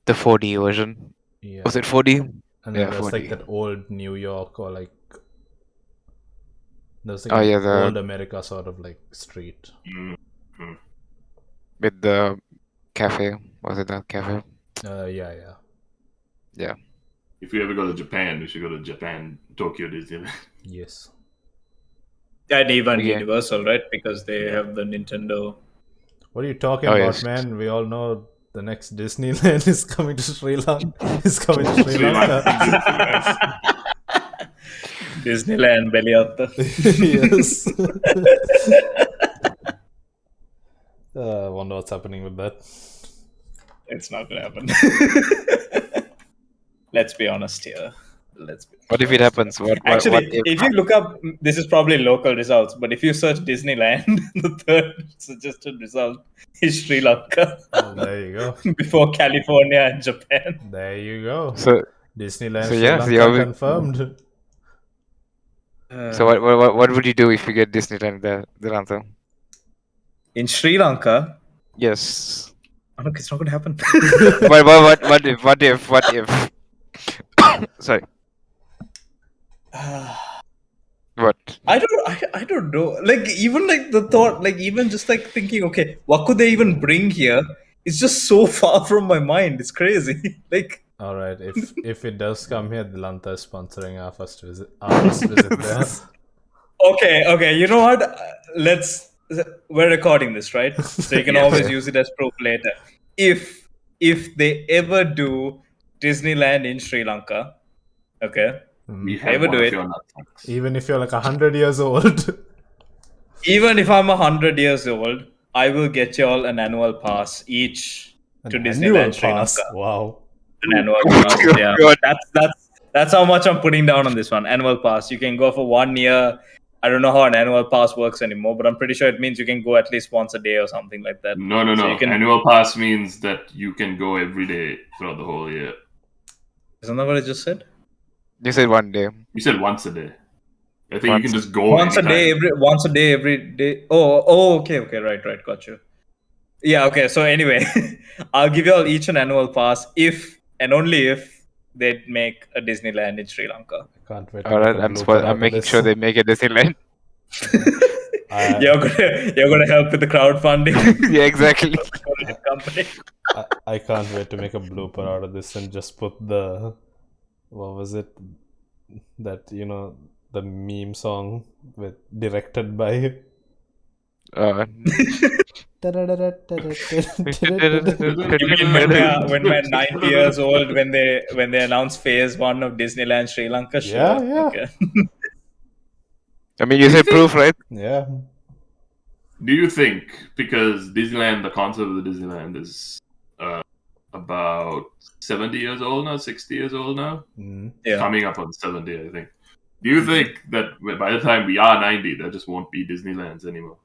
The 4D version. yeah. Was it 4D? And then Yeah, there's like 4D. that old New York or like there's like Oh, an yeah, the- old America sort of like street. Mm. with the cafe. Was it that cafe? Yeah. If you ever go to Japan, we should go to Japan, Tokyo Disneyland. Yes. And even Yeah. Universal, right? Because they have the Nintendo. What are you talking Oh, about, yes. man? We all know the next Disneyland is coming to Sri Lanka. Sri Sri Lanka. Disneyland Beliatta. Yes. I wonder what's happening with that. It's not gonna happen. Let's be honest here. What if it happens? Actually, what if? if you look up, this is probably local results, but if you search Disneyland, the third suggested result is Sri Lanka. Oh, there you go. Before California and Japan. There you go. So Disneyland So Sri yeah, so Lanka you're- confirmed. so what would you do if you get Disneyland the answer? In Sri Lanka, Yes. look, it's not going to happen. What if? Sorry. What? I don't know. Like even like the thought, like even just like thinking, okay, what could they even bring here? It's just so far from my mind. It's crazy. Like All right, if it does come here, Delanta is sponsoring our first visit there. okay, you know what? We're recording this, right? So you can Yes. always use it as proof later. If they ever do Disneyland in Sri Lanka, okay, We I have would one do of it. your nuts. Even if you're like 100 years old. Even if I'm 100 years old, I will get y'all an annual pass each to An Disneyland annual Sri pass. Lanka. Wow. An annual pass. Oh, Yeah, God. that's how much I'm putting down on this one. Annual pass. You can go for 1 year. I don't know how an annual pass works anymore, but I'm pretty sure it means you can go at least once a day or something like that. No. So you can- Annual pass means that you can go every day throughout the whole year. Isn't that what I just said? You said 1 day. You said once a day. I think you Once- can just go Once a anytime. day, every day. Oh, okay, right, got you. Yeah, okay. So anyway, I'll give you all each an annual pass if and only if they make a Disneyland in Sri Lanka. I can't wait to All right, make a blooper out I'm of making this. sure they make a Disneyland. You're gonna help with the crowdfunding. Yeah, exactly. Company. I can't wait to make a blooper out of this and just put the, what was it, that, the meme song directed by Uh, You mean when we're 90 years old when they announce phase 1 of Disneyland Sri Lanka? Sure. Yeah. Okay. I mean, you said proof, right? Yeah. Do you think, because Disneyland, the concept of the Disneyland is about 70 years old now, 60 years old now? Yeah. Coming up on 70, I think. Do you think that by the time we are 90, there just won't be Disneylands anymore?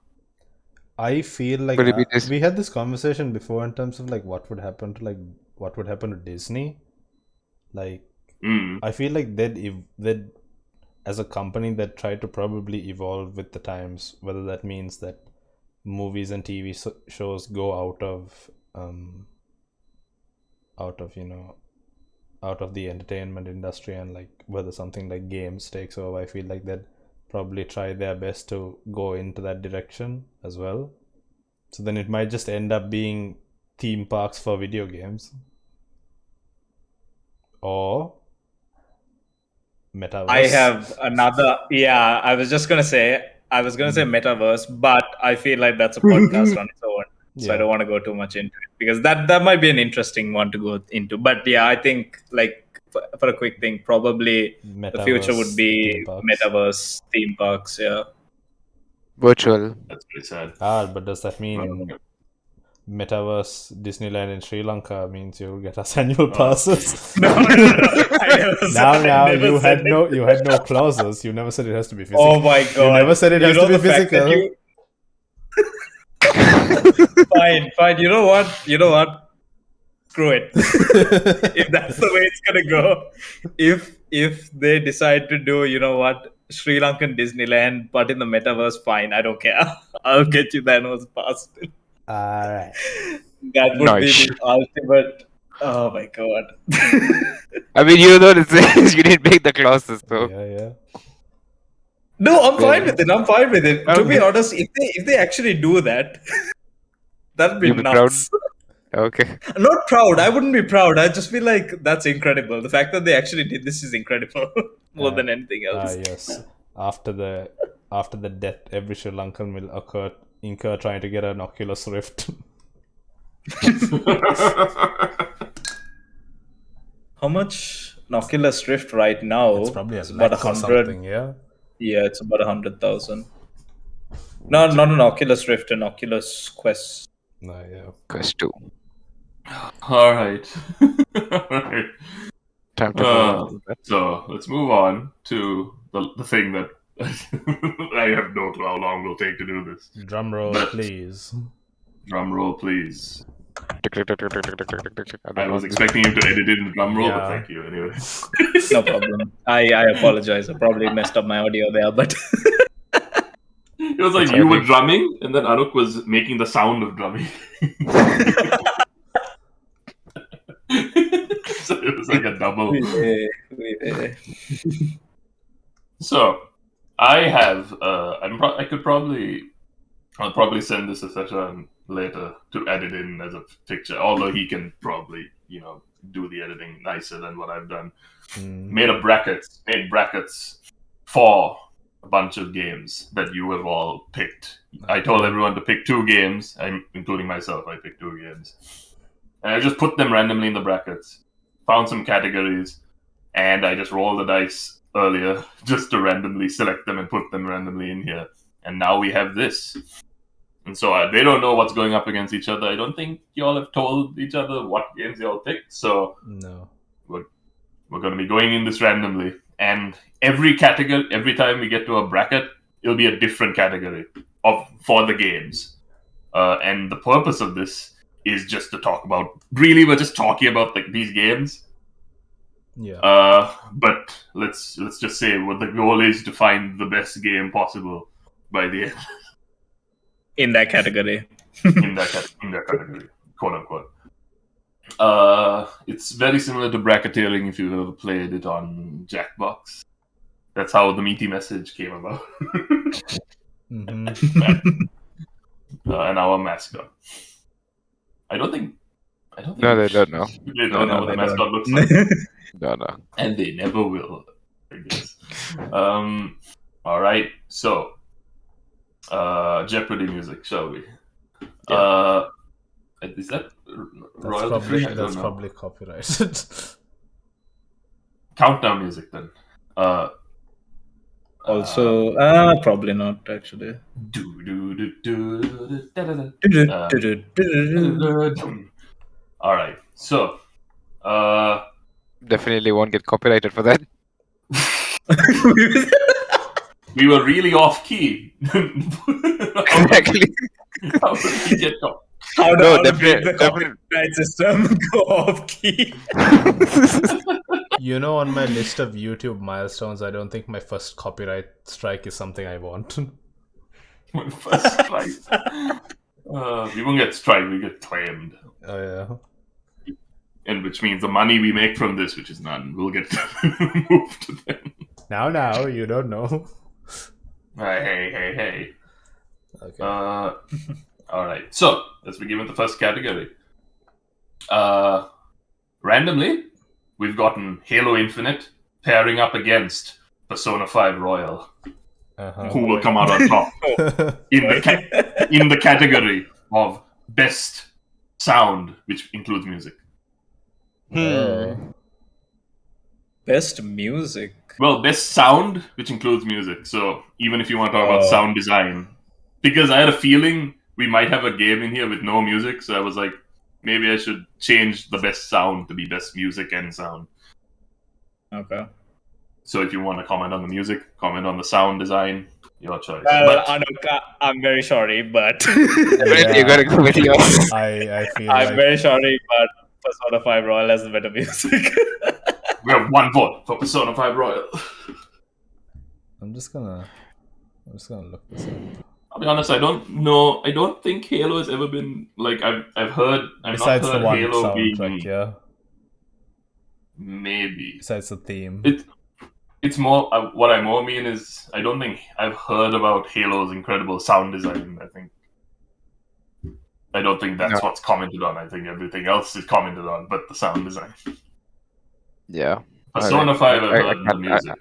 I feel like Could it be we had this conversation before in terms of like what would happen to Disney. Like I feel like they'd as a company that try to probably evolve with the times, whether that means that movies and TV shows go out of the entertainment industry, and like whether something like games takes over. I feel like they'd probably try their best to go into that direction as well. So then it might just end up being theme parks for video games. Or metaverse. I have another. Yeah, I was going to say metaverse, but I feel like that's a podcast on its own. So I don't want to go too much into it because that might be an interesting one to go into. But yeah, I think like for a quick thing, probably the future would be metaverse theme parks. Yeah. Virtual. That's pretty sad. But does that mean metaverse Disneyland in Sri Lanka means you'll get us annual passes? No. Now you had no clauses. You never said it has to be physical. Oh my god! You never said it has to be physical. Fine. You know what? Screw it. If that's the way it's gonna go, if they decide to do, Sri Lankan Disneyland, but in the metaverse, fine. I don't care. I'll get you the annual pass. Alright. That would be the ultimate. Oh my god. I mean, you know it says you didn't make the clauses, so. Yeah. No, I'm fine with it. To be Okay. honest, if they actually do that, That'd be You'd be proud? nuts. Okay. Not proud. I wouldn't be proud. I'd just be like, that's incredible. The fact that they actually did this is incredible. More than anything else. Yes. After the death, every Sri Lankan will incur trying to get an Oculus Rift. How much an Oculus Rift right now? It's probably It's about about 100 or 100. something, yeah. Yeah, it's about 100,000. No, not an Oculus Rift, an Oculus Quest. No, yeah. Quest 2. All right. All right. Time to move on to that. So let's move on to the thing that I have no clue how long it'll take to do this. Drum roll, please. Drum roll, please. Tick, tick, tick, tick, tick, tick, tick, tick, tick, tick. I was expecting him to edit in the drum roll, but Yeah. thank you anyway. No problem. I apologize. I probably messed up my audio there, but It was like That's you were okay. drumming, and then Anuk was making the sound of drumming. So it was like a double. So I have. I'll probably send this to Seshan later to edit in as a picture. Although he can probably, do the editing nicer than what I've done. Made brackets for a bunch of games that you have all picked. I told everyone to pick 2 games, including myself. I picked 2 games, and I just put them randomly in the brackets. Found some categories, and I just rolled the dice earlier just to randomly select them and put them randomly in here. And now we have this. And so they don't know what's going up against each other. I don't think y'all have told each other what games y'all picked. So No. we're going to be going in this randomly. And every time we get to a bracket, it'll be a different category for the games. And the purpose of this is just to talk about. Really, we're just talking about these games. Yeah. But let's just say what the goal is to find the best game possible by the end. in that category. in that category, quote unquote. It's very similar to bracketeering if you've ever played it on Jackbox. That's how the meaty message came about. Mm-hmm. And our mascot. I don't think. No, they don't know. They don't know what the they mascot don't. looks like, No. and they never will, I guess. All right, so Jeopardy music, shall we? Is that royalty free? I don't That's know. probably copyrighted. Countdown music then. Also, probably not actually. All right, so Definitely won't get copyrighted for that. we were really off key. Exactly. How did we get off? How No, did definitely. the copyright system go off key? On my list of YouTube milestones, I don't think my first copyright strike is something I want. My first strike. We won't get strike, we get claimed. Oh yeah. And which means the money we make from this, which is none, will get moved to them. Now, you don't know. Hey. Okay. All right. So let's begin with the first category. Randomly, we've gotten Halo Infinite pairing up against Persona 5 Royal, who will come out on top in the category of best sound, which includes music. Best music. Well, best sound, which includes music. So even if you want to talk about sound design, because I had a feeling we might have a game in here with no music, so I was like, maybe I should change the best sound to be best music and sound. Okay. So if you want to comment on the music, comment on the sound design, your choice. Well, Anuka, I'm very sorry, but Definitely, you gotta go with yours. I feel I'm like very sorry, but Persona 5 Royal has the better music. We have one vote for Persona 5 Royal. I'm just gonna look this up. I'll be honest, I don't know. I don't think Halo has ever been like I've heard. Besides not the heard one Halo soundtrack, being yeah. maybe. Besides the theme. It's more what I more mean is I don't think I've heard about Halo's incredible sound design. I don't think that's No. what's commented on. I think everything else is commented on, but the sound design. Yeah. Persona 5, I've heard the music.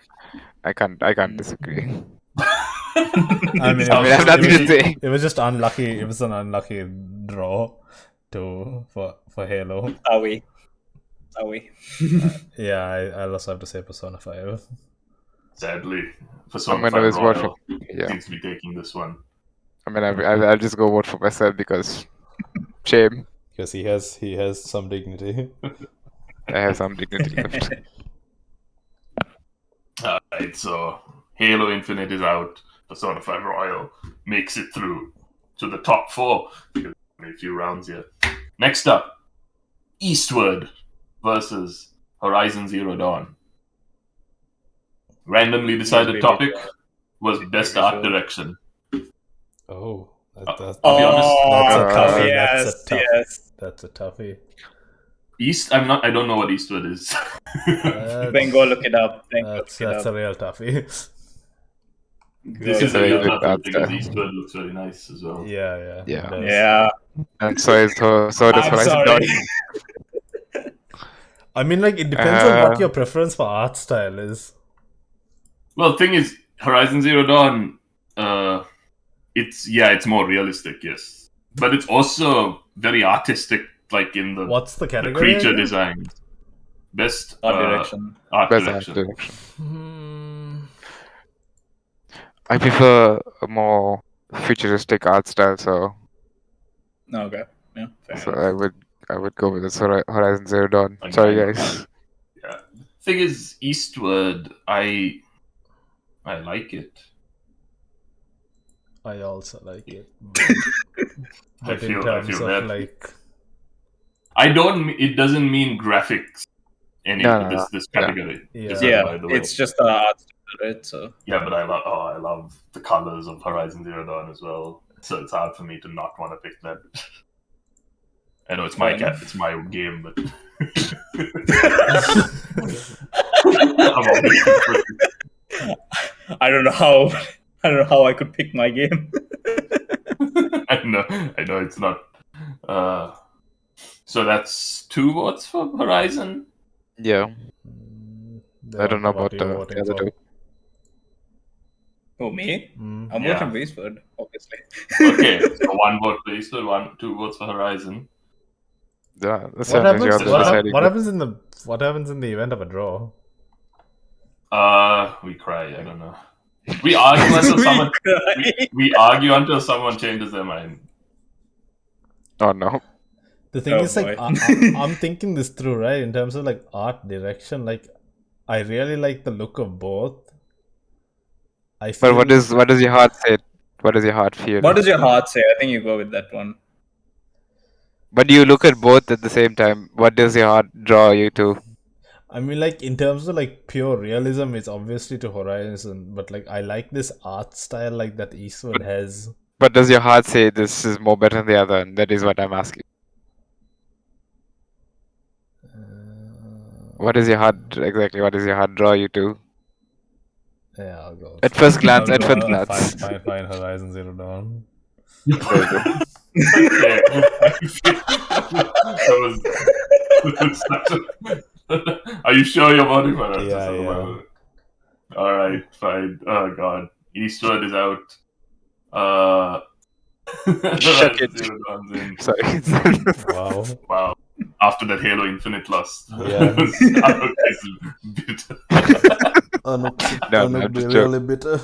I can't disagree. I mean, I have nothing to say. it was just unlucky. It was an unlucky draw for Halo. Are we? Yeah, I also have to say Persona 5. Sadly, I'm Persona gonna 5 vote Royal yeah. seems to be taking this one. I mean, I'll just go vote for myself because shame. Because he has some dignity. I have some dignity left. Alright, so Halo Infinite is out. Persona 5 Royal makes it through to the top 4 because only a few rounds here. Next up, Eastward versus Horizon Zero Dawn. Randomly decided topic was best art direction. Oh, I'll be honest. that's a toughie. Yes. That's a toughie. I don't know what Eastward is. Then go look it up. That's a real toughie. This is a very real good tough art because style. Eastward looks very nice as well. Yeah. Yeah. it does. Yeah. And so does I'm Horizon sorry. Dawn. I mean, like, it depends on what your preference for art style is. Well, the thing is, Horizon Zero Dawn, it's more realistic, yes, but it's also very artistic, like in the What's the the category? creature again? designs. Best Art direction. art Best art direction. direction. Hmm. I prefer a more futuristic art style, so Okay. Yeah. Fair so enough. I would go with this Horizon Zero Dawn. Okay. Sorry, guys. Yeah. Thing is, Eastward, I like it. I also like it. I But in feel terms of, bad. like... It doesn't mean graphics. No. This category. Yeah. This Yeah. by the way. It's just the art style, right? So. Yeah, but I love the colors of Horizon Zero Dawn as well. So it's hard for me to not want to pick that. I know it's my Fair enough. it's my game, but I'm obviously I don't know how I could pick my game. I know it's not. So that's 2 votes for Horizon. Yeah. I don't know What about are you the voting other for? two. Oh, me? Mm. I'm Yeah. voting for Eastward, obviously. Okay, so 1 vote for Eastwood, 2 votes for Horizon. Yeah, that's What happens. happens? You're what deciding. What happens in the event of a draw? We cry. I don't know. We argue until someone. We argue until someone changes their mind. Oh no. The thing Oh, is, like, boy. I'm thinking this through, right? In terms of, like, art direction, like, I really like the look of both. I feel But what does your heart say? What does your heart feel? What does your heart say? I think you go with that one. But you look at both at the same time. What does your heart draw you to? I mean, like, in terms of, like, pure realism, it's obviously to Horizon, but, like, I like this art style, like, that Eastwood has. But does your heart say this is more better than the other? And that is what I'm asking. What is your heart exactly? What does your heart draw you to? Yeah, I'll go. At first glance, I'll at go, first glance. Fine, Horizon Zero Dawn. There you go. Okay. Are you sure you're voting for us? Yeah. All right, fine. Oh god, Eastwood is out. Shut it. Zero Dawn's in. Sorry. Wow. Wow. After that Halo Infinite loss. Yeah. Anuk is bitter. I'm just joking. bitter.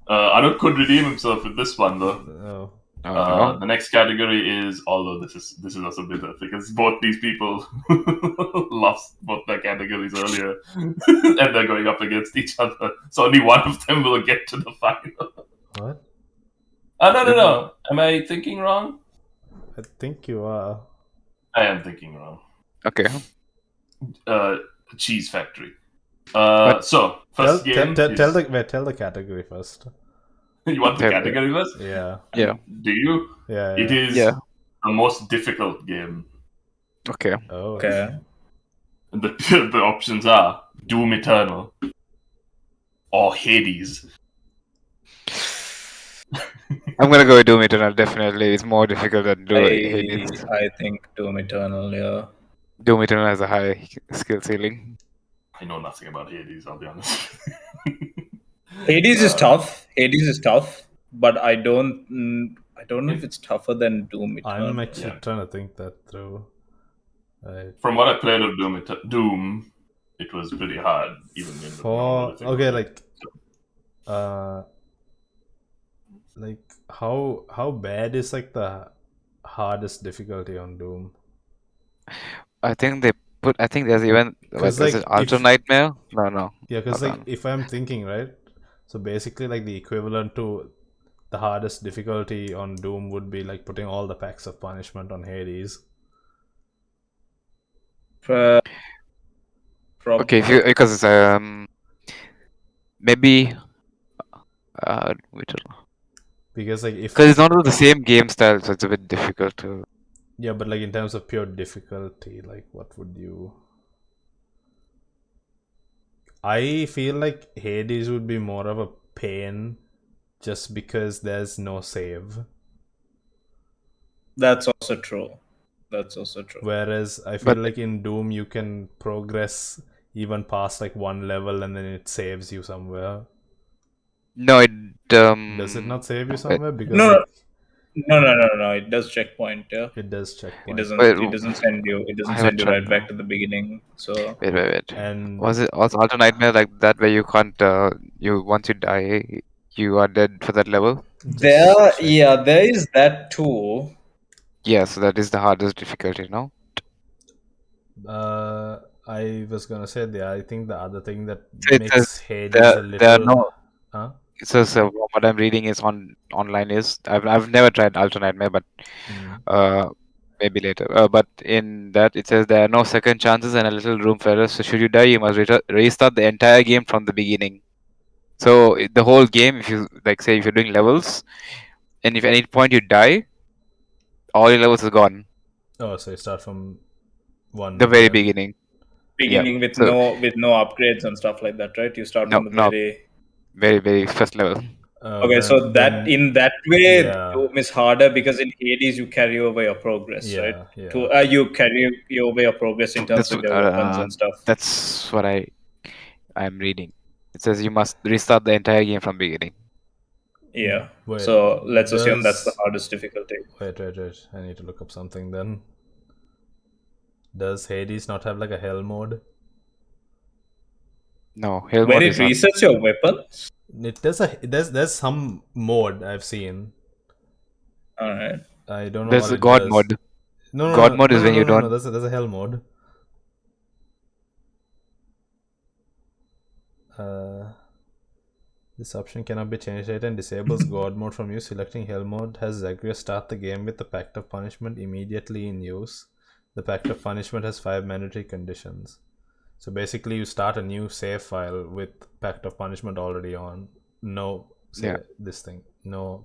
Anuk could redeem himself with this one though. Oh. Oh, no. The next category is, although this is also bitter because both these people lost both their categories earlier, and they're going up against each other. So only one of them will get to the final. What? No. Am I thinking wrong? I think you are. I am thinking wrong. Okay. Cheese Factory. What? So first game. Tell the category first. You want the Tell category first? Yeah. Yeah. Do you? Yeah. It is Yeah. the most difficult game. Okay. Oh. Okay. The options are Doom Eternal or Hades. I'm gonna go with Doom Eternal. Definitely, it's more difficult than Hades. I think Doom Eternal, yeah. Doom Eternal has a high skill ceiling. I know nothing about Hades, I'll be honest. Hades is tough, but I don't know if it's tougher than Doom Eternal. I'm actually trying to think that through. From what I played of Doom, it was pretty hard, even in the normal difficulty. Like how bad is like the hardest difficulty on Doom? I think there's even Because is it Ultra Nightmare? No. Yeah, because like if I'm thinking right, so basically like the equivalent to the hardest difficulty on Doom would be like putting all the packs of punishment on Hades. Okay, because maybe because like because it's not the same game style, so it's a bit difficult to. Yeah, but like in terms of pure difficulty, like what would you? I feel like Hades would be more of a pain, just because there's no save. That's also true. Whereas I feel like in Doom you can progress even past like one level and then it saves you somewhere. No, it does it not save you somewhere? Because no, it does checkpoint. Yeah, it does checkpoint. It doesn't send you. It doesn't send you right back to the beginning. So wait. And was it also Ultra Nightmare like that where you can't once you die you are dead for that level? There is that too. Yeah, so that is the hardest difficulty, no? I was gonna say I think the other thing that It makes says Hades a little. there are no. Huh? So what I'm reading is online is I've never tried Ultra Nightmare, but maybe later. But in that it says there are no second chances and a little room for errors. So should you die, you must restart the entire game from the beginning. So the whole game, if you like, say if you're doing levels, and if at any point you die, all your levels are gone. Oh, so you start from one. The very beginning. With no upgrades and stuff like that, right? You start from the very first level. Okay, so that in that way, Doom is harder because in Hades you carry over your progress, right? Yeah. You carry over your progress in terms of your weapons and stuff. That's what I'm reading. It says you must restart the entire game from beginning. Yeah. So let's assume that's the hardest difficulty. Wait. I need to look up something then. Does Hades not have like a hell mode? No, hell where mode it resets your weapons? It does there's some mode I've seen. Alright. I don't know. There's a God mode. God mode is when you don't. No, there's a hell mode. This option cannot be changed yet and disables God mode from you. Selecting hell mode has Zagreus start the game with the Pact of Punishment immediately in use. The Pact of Punishment has 5 mandatory conditions. So basically you start a new save file with Pact of Punishment already on. No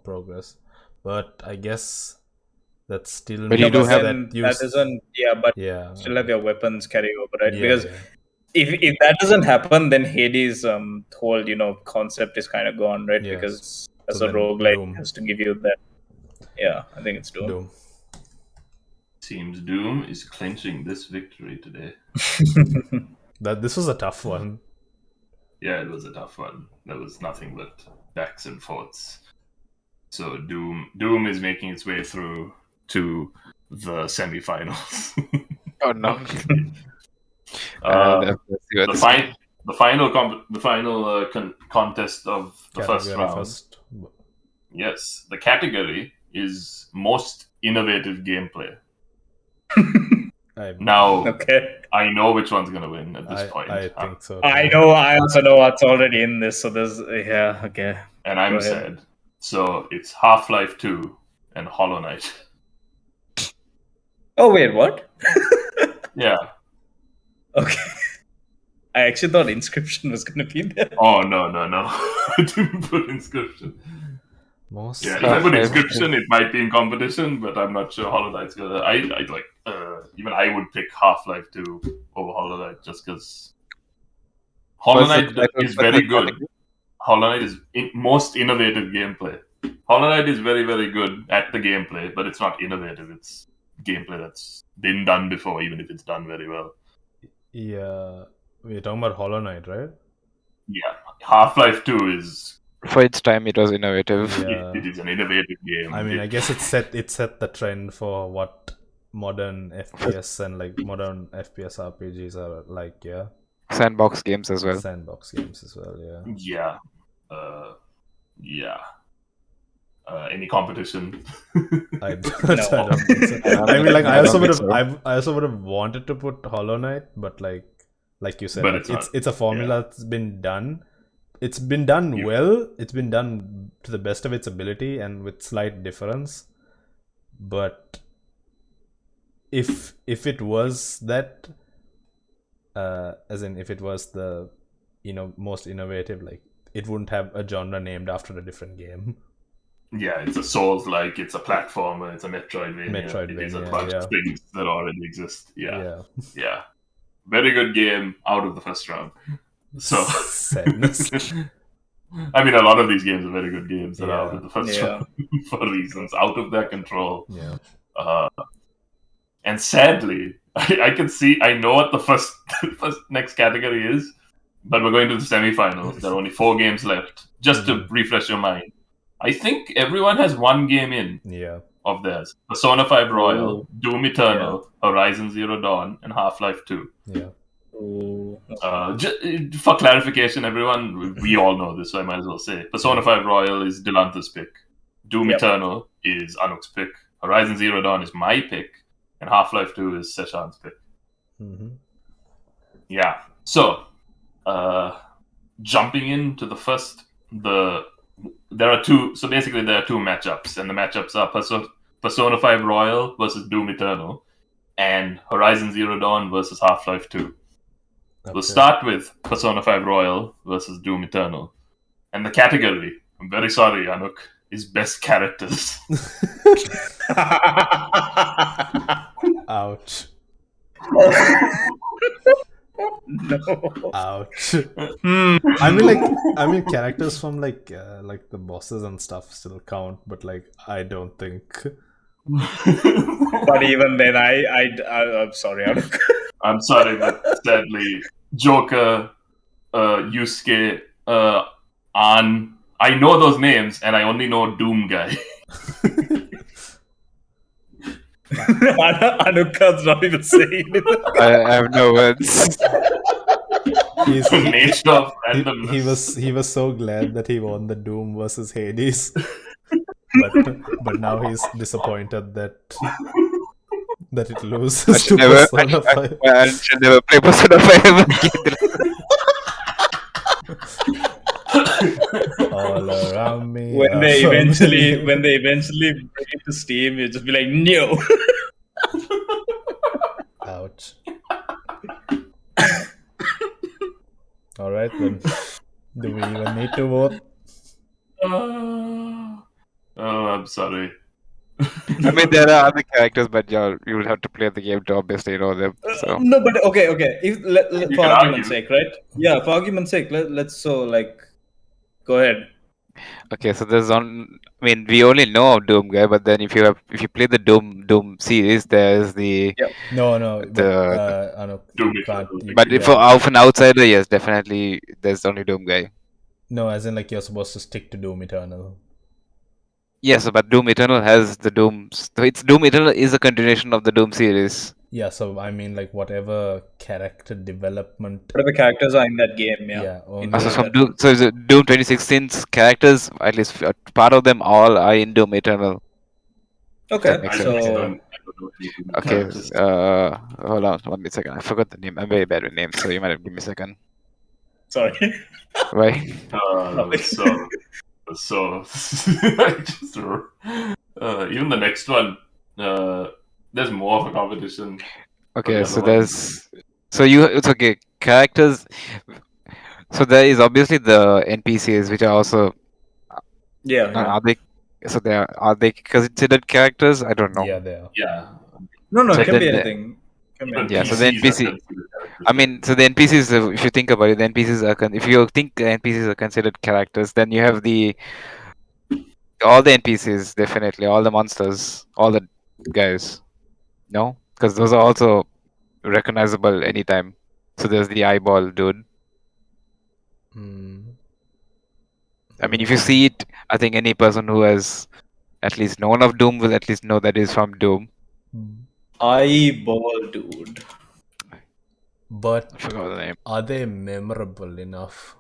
progress. But I guess that's still but you do have still have your weapons carry over, right? Because if that doesn't happen, then Hades whole concept is kind of gone, right? Yes. Because as a roguelike, it has to give you that. Yeah, I think it's Doom. Seems Doom is clinching this victory today. This was a tough one. Yeah, it was a tough one. There was nothing but backs and forths. So Doom is making its way through to the semifinals. Oh no! The final contest of the first round. Yes, the category is most innovative gameplay. I know which one's gonna win at this point. I think so. I also know what's already in this. So there's okay. And I'm sad. So it's Half-Life 2 and Hollow Knight. Oh wait, what? Yeah. Okay. I actually thought Inscription was gonna be there. Oh no! I didn't put Inscription. If I put Inscription, it might be in competition, but I'm not sure Hollow Knight's gonna. Even I would pick Half-Life 2 over Hollow Knight just because Hollow Knight is very good. Hollow Knight is most innovative gameplay. Hollow Knight is very, very good at the gameplay, but it's not innovative. It's gameplay that's been done before, even if it's done very well. Yeah, we're talking about Hollow Knight, right? Yeah, Half-Life 2 is For its time, it was innovative. Yeah. it is an innovative game. I mean, I guess it set the trend for what modern FPS and like modern FPS RPGs are like. Yeah, Sandbox games as well. sandbox games as well. Yeah. Yeah. Yeah. Any competition? I don't think so. I mean, like I also would have wanted to put Hollow Knight, but like you said, But like, it's a formula that's been done. It's been done well. It's been done to the best of its ability and with slight difference. But if it was that, as in if it was the most innovative, like it wouldn't have a genre named after a different game. Yeah, it's a Souls-like, it's a platformer, it's a Metroidvania. It is a bunch of things that already exist. Yeah. Very good game out of the first round. So Sadness. I mean, a lot of these games are very good games that are out of the first Yeah. round for reasons out of their control. Yeah. And sadly, I can see, I know what the first next category is, but we're going to the semifinals. There are only 4 games left. Just to refresh your mind, I think everyone has 1 game in of theirs. Persona 5 Royal, Doom Eternal, Horizon Zero Dawn, and Half-Life 2. Yeah. For clarification, everyone, we all know this, so I might as well say. Persona 5 Royal is Dilanta's pick. Doom Eternal is Anuk's pick. Horizon Zero Dawn is my pick. And Half-Life 2 is Seshan's pick. Mm-hmm. Yeah. So, jumping into the first, there are 2. So basically, there are 2 matchups, and the matchups are Persona 5 Royal versus Doom Eternal, and Horizon Zero Dawn versus Half-Life 2. Okay. We'll start with Persona 5 Royal versus Doom Eternal, and the category, I'm very sorry, Anuk, is best characters. Ouch. No. Ouch. I mean, characters from like the bosses and stuff still count, but like I don't think. But even then, I'm sorry. I'm sorry, but sadly, Joker, Yusuke, An. I know those names, and I only know Doom guy. Anuka's not even saying it. I have no words. Nature of randomness. He was so glad that he won the Doom versus Hades, but now he's disappointed that it loses to Persona 5. I should never play Persona 5 again. All around me. When they eventually bring it to Steam, you just be like, no. Ouch. All right then. Do we even need to vote? Oh, I'm sorry. I mean, there are other characters, but you will have to play the game to obviously know them. So. No, but okay. For can argument's argue. sake, right? Yeah, for argument's sake, let's go ahead. Okay, so there's I mean, we only know of Doom guy, but then if you play the Doom series, there's the No. Doom you can't. But of an outsider, yes, definitely there's only Doom guy. No, as in like you're supposed to stick to Doom Eternal. Yes, but Doom Eternal has the Doom. So it's Doom Eternal is a continuation of the Doom series. Yeah, so I mean like whatever character development. Whatever characters are in that game, So is it Doom 2016's characters, at least part of them all are in Doom Eternal. Okay, That makes so I don't know anything. Okay, hold on 1 second. I forgot the name. I'm very bad with names, so you might have to give me a second. sorry. Right? So I just even the next one, there's more of a competition. Okay, the so other it's okay. Characters. So there is obviously the NPCs, which are also Yeah. are they? So are they considered characters? I don't know. Yeah, they are. Yeah. No, So it can be then- anything. Yeah, so the NPCs are NPC considered I mean, so the NPCs, if you think about it, the NPCs are if you think the NPCs are considered characters, then you have the all the NPCs, definitely, all the monsters, all the guys. No, because those are also recognizable anytime. So there's the eyeball dude. Hmm. I mean, if you see it, I think any person who has at least known of Doom will at least know that is from Doom. Eyeball dude. But I forgot the name. are they memorable enough?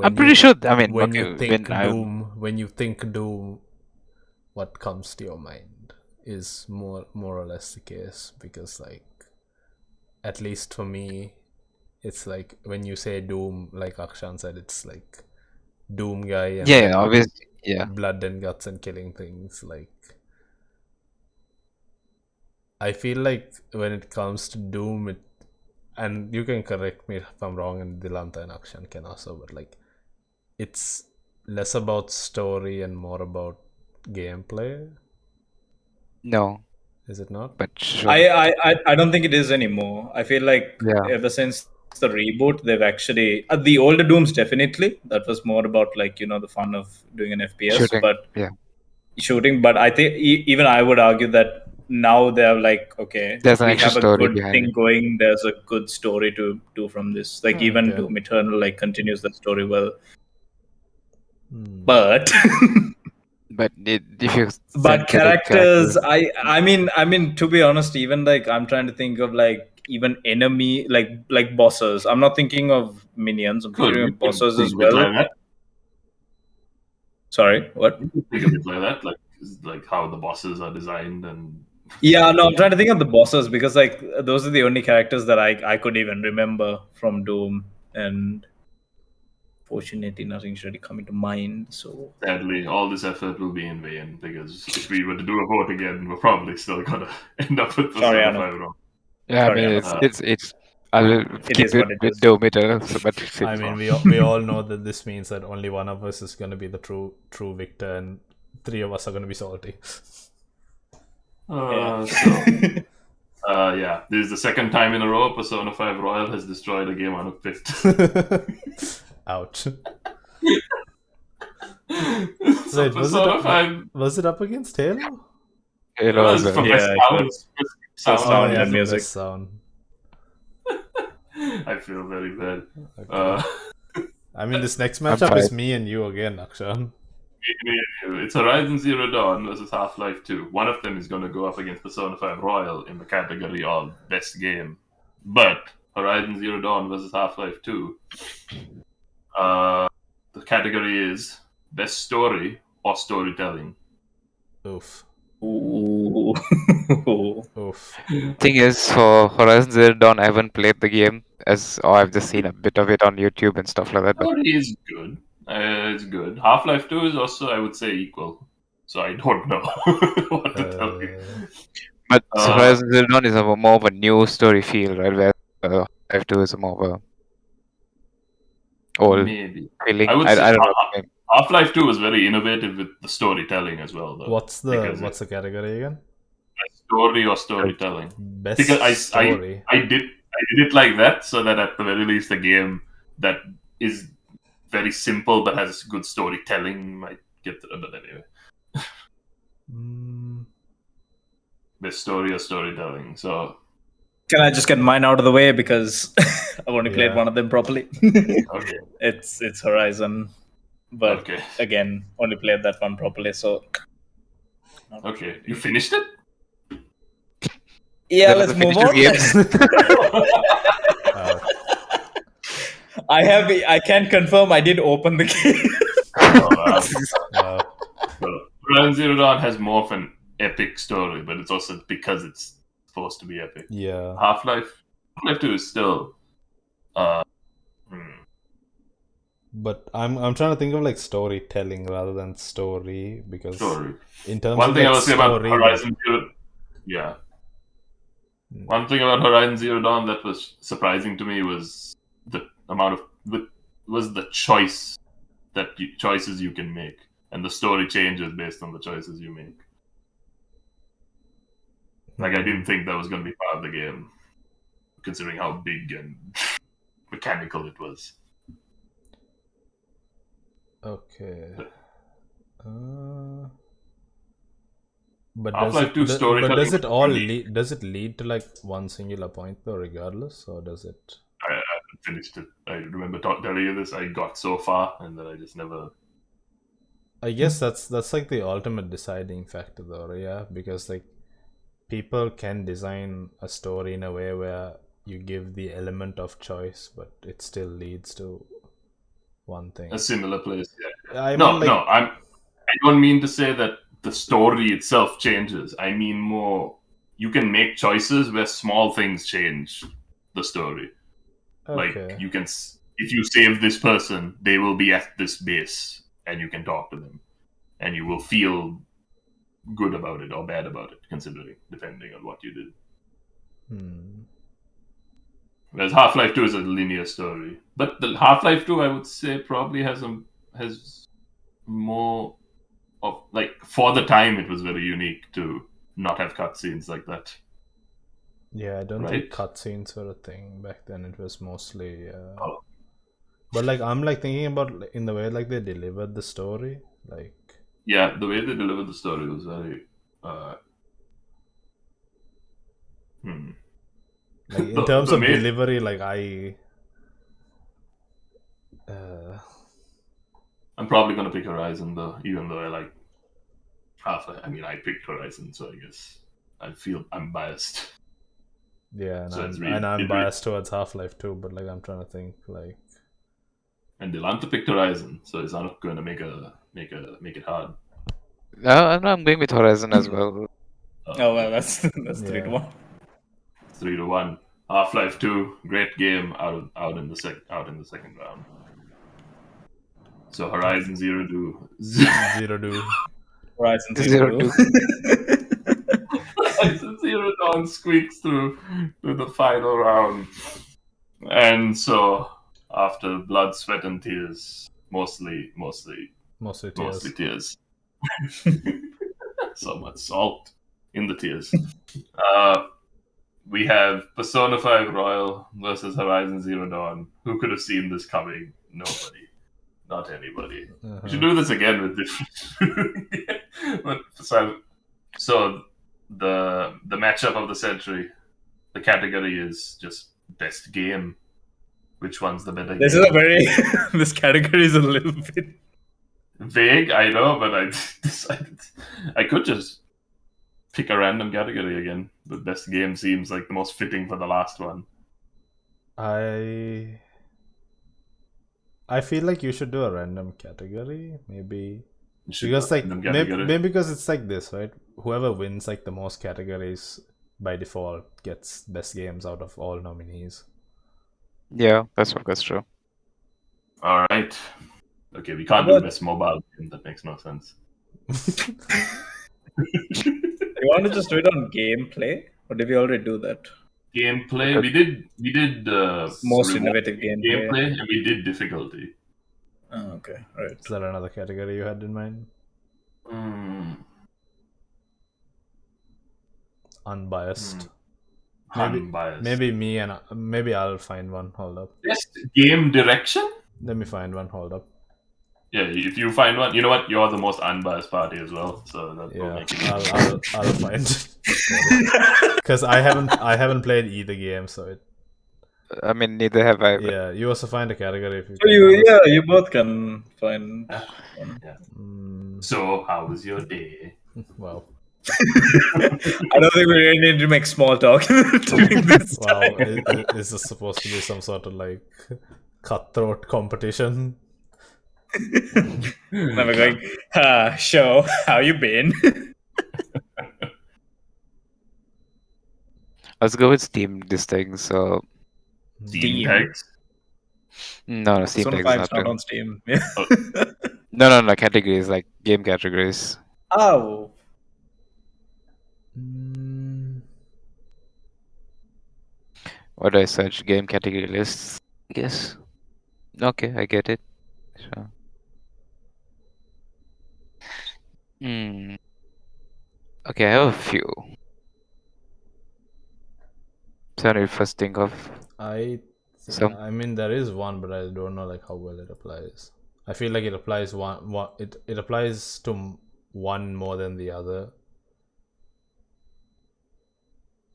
I'm pretty sure. I mean, when okay, you think when I Doom, what comes to your mind is more or less the case, because like, at least for me, it's like when you say Doom, like Akshan said, it's like Doom guy and yeah, then obviously, yeah. blood and guts and killing things. Like, I feel like when it comes to Doom, and you can correct me if I'm wrong, and Dilanta and Akshan can also, but like, it's less about story and more about gameplay. No, Is it not? but sure. I don't think it is anymore. I feel like Yeah. ever since the reboot, they've actually the older Dooms definitely that was more about like the fun of doing an FPS, Shooting. but Yeah. shooting. But I think even I would argue that now they're like, okay, There's an we extra have a story good behind thing it. going. There's a good story to do from this. Like even Okay. Doom Eternal like continues the story well, Hmm. but. But if you But send characters, I mean to be honest, even like I'm trying to think of like even enemy like bosses. I'm not thinking of minions. I'm Could thinking you of could bosses think as of it well. like that? Sorry, what? You could think of it like that, like how the bosses are designed and. Yeah, no, I'm trying to think of the bosses because like those are the only characters that I could even remember from Doom, and fortunately nothing's really coming to mind. So Sadly, all this effort will be in vain because if we were to do a vote again, we're probably still gonna end up with Sorry, Persona Anu. 5 wrong. Yeah, I Sorry, mean, Anu. it's. I will It keep is it what it with is. Doom Eternal, but it's I mean, we all know that this means that only one of us is gonna be the true victor, and three of us are gonna be salty. Yeah. Yeah, this is the second time in a row Persona 5 Royal has destroyed a game Anu picked. Ouch. So Wait, Persona 5 was it up against Halo? Halo as was for well. Yeah, best it sound. was. Sound. Sound yeah, and for music. best sound. I feel very bad. Okay. I mean, this next I'm matchup is fine. me and you again, Akshan. It's Horizon Zero Dawn versus Half-Life 2. One of them is going to go up against Persona 5 Royal in the category of best game. But Horizon Zero Dawn versus Half-Life 2, the category is best story or storytelling. Oof. Ooh. Oof. Thing is, for Horizon Zero Dawn, I haven't played the game, I've just seen a bit of it on YouTube and stuff like that. But Story is good. It's good. Half-Life 2 is also, I would say, equal. So I don't know what to tell you. but Horizon Zero Dawn is more of a new story feel, right? Where Half-Life 2 is more of a old Maybe. feeling. I would I say don't know. Half-Life 2 was very innovative with the storytelling as well, though. What's Because the category again? story or storytelling? Best Because story. I did it like that so that at the very least a game that is very simple but has good storytelling might get to but anyway. Best story or storytelling. So Can I just get mine out of the way because I've only played Yeah. one of them properly? okay. It's Horizon, but Okay. again, only played that one properly. So Okay. You finished it? yeah, There let's was a move finished on. Oh. I can confirm I did open the game. Wow. Well, Horizon Zero Dawn has more of an epic story, but it's also because it's supposed to be epic. Yeah. Half-Life 2 is still But I'm trying to think of like storytelling rather than story, because story. in terms One of thing like I will say about story, Horizon Zero, yeah. One thing about Horizon Zero Dawn that was surprising to me was the amount of the choices you can make, and the story changes based on the choices you make. Like I didn't think that was going to be part of the game, considering how big and mechanical it was. Okay. But Half-Life 2 but storytelling does it was all unique. does it lead to like one singular point though, regardless, or does it? I haven't finished it. I remember telling you this. I got so far, and then I just never. I guess that's like the ultimate deciding factor though, yeah, because like people can design a story in a way where you give the element of choice, but it still leads to one thing. A similar place. Yeah. I No, mean, like, no. I don't mean to say that the story itself changes. I mean more. You can make choices where small things change the story. okay. Like you can, if you save this person, they will be at this base, and you can talk to them, and you will feel good about it or bad about it, considering depending on what you did. Whereas Half-Life 2 is a linear story, but the Half-Life 2, I would say, probably has more of, like, for the time, it was very unique to not have cutscenes like that. Yeah, I don't think Right? cutscenes were a thing back then. It was mostly. Oh. But like, I'm like thinking about in the way like they delivered the story, like. Yeah, the way they delivered the story was very. Like in terms the of main- delivery, like I'm probably gonna pick Horizon though, even though I like Half-Life. I mean, I picked Horizon, so I guess I'm biased. yeah, and So I'm biased towards Half-Life 2, but like I'm trying to think like. And Delanta picked Horizon, so it's not going to make it hard. No, I'm going with Horizon as well. Oh well, that's 3-1. 3-1. Half-Life 2, great game out in the second round. So Horizon Zero Do. Horizon Zero 2. Horizon Zero Dawn squeaks through to the final round. And so after blood, sweat, and tears, mostly tears. So much salt in the tears. We have Persona 5 Royal versus Horizon Zero Dawn. Who could have seen this coming? Nobody. Not anybody. We should do this again with different. So the matchup of the century, the category is just best game. Which one's the better This game? is a very this category is a little bit vague, I know, but I decided I could just pick a random category again. But best game seems like the most fitting for the last one. I feel like you should do a random category, maybe. Because like maybe because it's like this, right? Whoever wins like the most categories by default gets best games out of all nominees. Yeah, that's true. All right. Okay, we can't do best mobile game. That makes no sense. You want to just do it on gameplay, or did we already do that? Gameplay. We did most innovative gameplay, and we did difficulty. Oh, okay, right. Is there another category you had in mind? Unbiased. Maybe I'll find one. Hold up. Best game direction? Let me find one. Hold up. Yeah, if you find one, you know what? You're the most unbiased party as well, so that will make it. I'll find it because I haven't played either game, so it. I mean, neither have I. Yeah, you also find a category if you. You both can find. Yeah. So, how was your day? Wow. I don't think we really need to make small talk during this time. Wow, is this supposed to be some sort of like cutthroat competition? Never going. Show how you been? Let's go with Steam. This thing. So. Steam tags? No, Steam tags not on Steam. Yeah. No. Categories like game categories. Oh. What do I search? Game category lists. I guess. Okay, I get it. Sure. Okay, I have a few. Sorry, first think of. I mean, there is one, but I don't know like how well it applies. I feel like it applies it applies to one more than the other.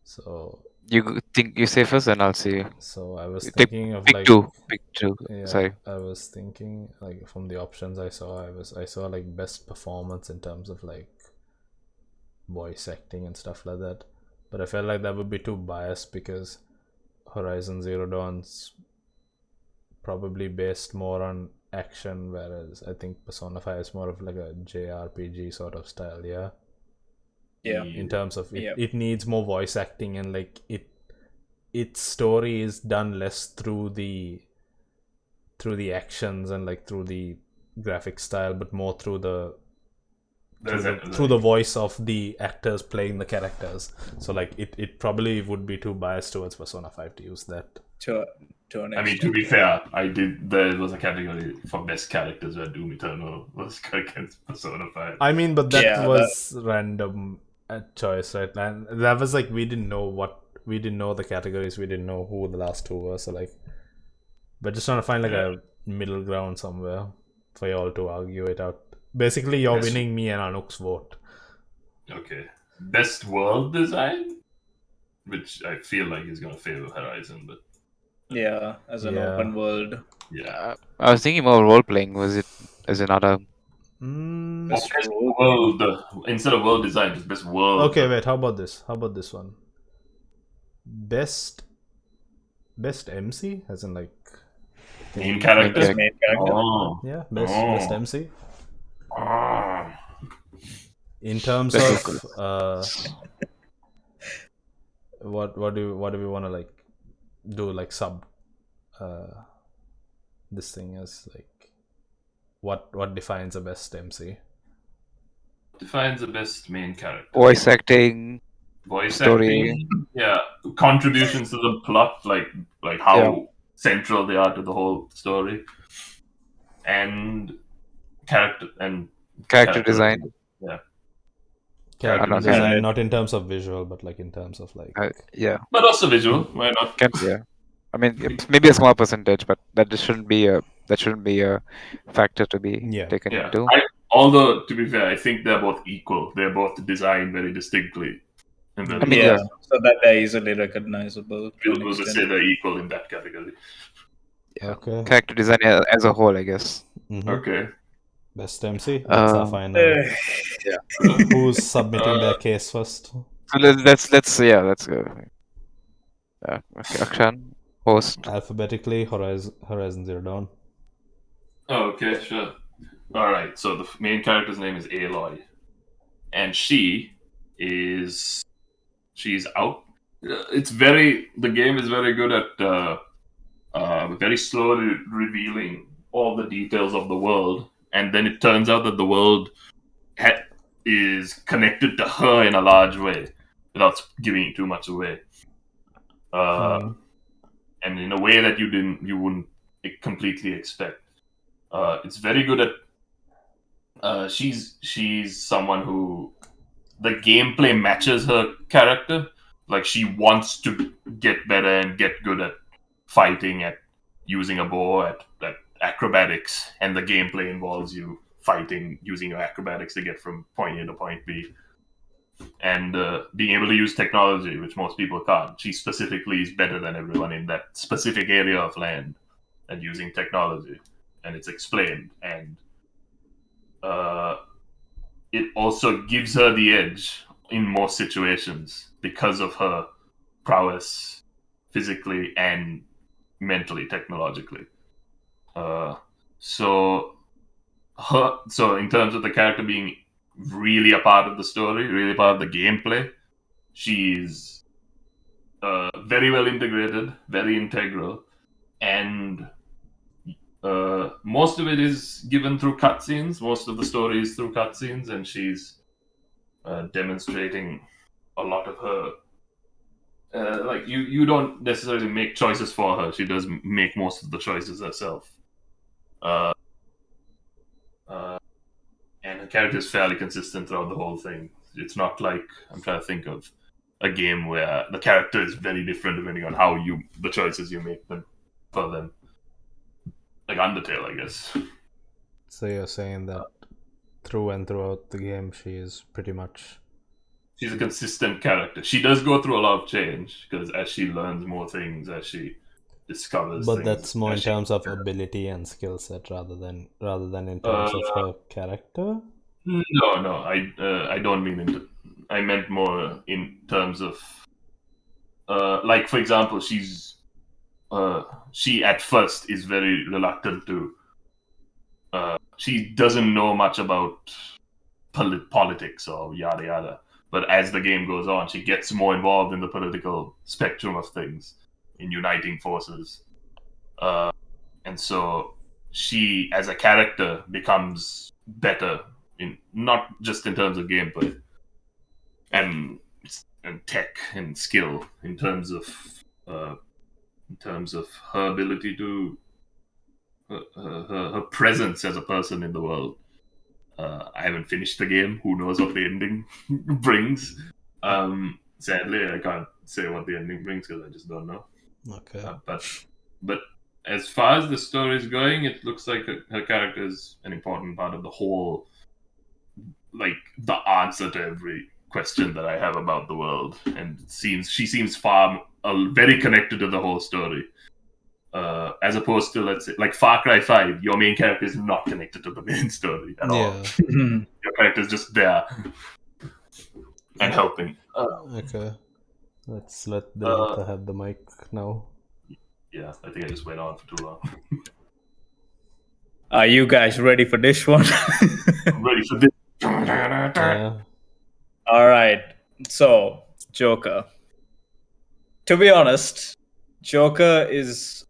So You think you say first, then I'll say. I was Pick, thinking of pick like two. Pick two. yeah, Sorry. I was thinking like from the options I saw, I saw like best performance in terms of like voice acting and stuff like that. But I felt like that would be too biased because Horizon Zero Dawn's probably based more on action, whereas I think Persona 5 is more of like a JRPG sort of style, yeah. Yeah. In terms of it, Yeah. it needs more voice acting, and like its story is done less through the actions and like through the graphic style, but more through the voice of the actors playing the characters. So like it probably would be too biased towards Persona 5 to use that. To an I mean, extent, to be fair, there was a category for best characters where Doom Eternal was against Persona 5. I mean, but that Yeah, was random choice, right? And that was like we didn't know the categories, we didn't know who the last two were. So like, we're just trying to find like a middle ground somewhere for y'all to argue it out. Basically, you're winning me and Anuk's vote. Okay. Best world design, which I feel like is going to favor Horizon, but yeah, as an open world. yeah. I was thinking more role playing. Was it as another? Best Best world. world, instead of world design, just best world. Okay, wait. How about this? How about this one? Best MC, as in like Main character. Best main character. Oh. yeah, best MC. Oh. In terms of what do we want to like do like sub this thing as like what defines a best MC? Defines the best main character. Voice acting. Voice story. acting. Yeah. Contributions to the plot, like how central they are to the whole story. And character Design. Yeah. Character Character design, design. not in terms of visual, but like in terms of like Yeah. But also visual. Why not? Yeah. I mean, it's maybe a small percentage, but that just shouldn't be a factor to be taken Yeah. into. Although, to be fair, I think they're both equal. They're both designed very distinctly. And I mean, yeah. So that they're easily recognizable. we'll just say they're equal in that category. Yeah. okay. Character design as a whole, I guess. Mhm. Okay. Best MC. That's our final. Who's submitting their case first? So let's go. Okay, Akshan, host. Alphabetically, Horizon Zero Dawn. Oh, okay, sure. All right. So the main character's name is Aloy, and she's out. The game is very good at very slowly revealing all the details of the world, and then it turns out that the world is connected to her in a large way, without giving too much away, and in a way that you wouldn't completely expect. It's very good at. She's someone who the gameplay matches her character. Like, she wants to get better and get good at fighting, at using a bow, at acrobatics, and the gameplay involves you fighting using your acrobatics to get from point A to point B, and being able to use technology, which most people can't. She specifically is better than everyone in that specific area of land at using technology, and it's explained, and it also gives her the edge in most situations because of her prowess physically and mentally, technologically. So in terms of the character being really a part of the story, really part of the gameplay, she's very well integrated, very integral, and most of it is given through cutscenes. Most of the story is through cutscenes, and she's demonstrating a lot of her. Like, you don't necessarily make choices for her. She does make most of the choices herself. And her character is fairly consistent throughout the whole thing. It's not like, I'm trying to think of a game where the character is very different depending on how the choices you make them for them. Like Undertale, I guess. So you're saying that through and throughout the game, she is pretty much. She's a consistent character. She does go through a lot of change because as she learns more things, as she discovers But things. that's more in as she- terms of ability and skill set rather than in terms of her character. No, I don't mean I meant more in terms of, like for example, she at first is very reluctant to. She doesn't know much about politics or yada yada. But as the game goes on, she gets more involved in the political spectrum of things, in uniting forces, and so she, as a character, becomes better in not just in terms of gameplay and tech and skill, in terms of her ability to her presence as a person in the world. I haven't finished the game. Who knows what the ending brings? Sadly, I can't say what the ending brings because I just don't know. Okay. But as far as the story is going, it looks like her character is an important part of the whole, like the answer to every question that I have about the world. And she seems very connected to the whole story. As opposed to, let's say, like Far Cry 5, your main character is not connected to the main story at all. Your character is just there and helping. Okay. Let's let Delita have the mic now. Yeah, I think I just went on for too long. Are you guys ready for this one? I'm ready for this. Yeah. All right. So, Joker. To be honest, Joker is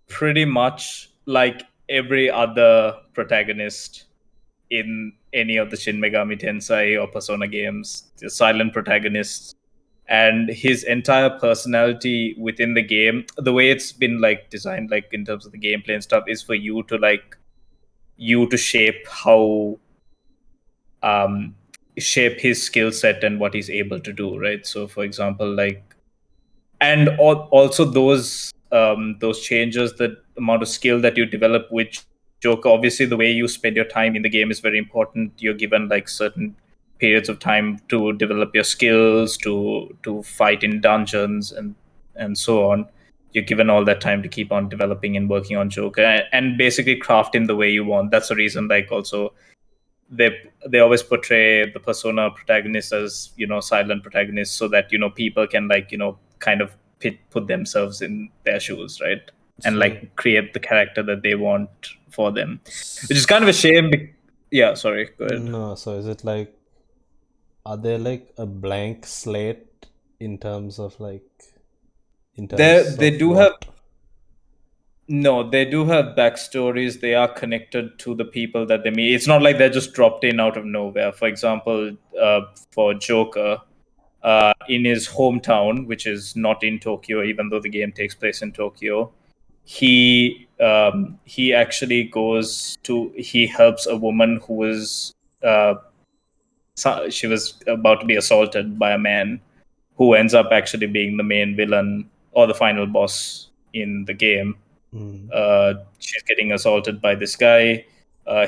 pretty much like every other protagonist in any of the Shin Megami Tensei or Persona games. The silent protagonist, and his entire personality within the game, the way it's been like designed, like in terms of the gameplay and stuff, is for you to shape how shape his skill set and what he's able to do, right? So for example, like, and also those changes, the amount of skill that you develop with Joker, obviously the way you spend your time in the game is very important. You're given like certain periods of time to develop your skills, to fight in dungeons and so on. You're given all that time to keep on developing and working on Joker and basically craft him the way you want. That's the reason, like, also they always portray the Persona protagonist as, silent protagonists, so that people can, like, kind of put themselves in their shoes, right? And like create the character that they want for them, which is kind of a shame. Yeah, sorry, go ahead. No, so is it like, are they like a blank slate in terms of like, they do have backstories. They are connected to the people that they meet. It's not like they're just dropped in out of nowhere. For example, for Joker, in his hometown, which is not in Tokyo, even though the game takes place in Tokyo, he actually he helps a woman who was she was about to be assaulted by a man who ends up actually being the main villain or the final boss in the game. She's getting assaulted by this guy.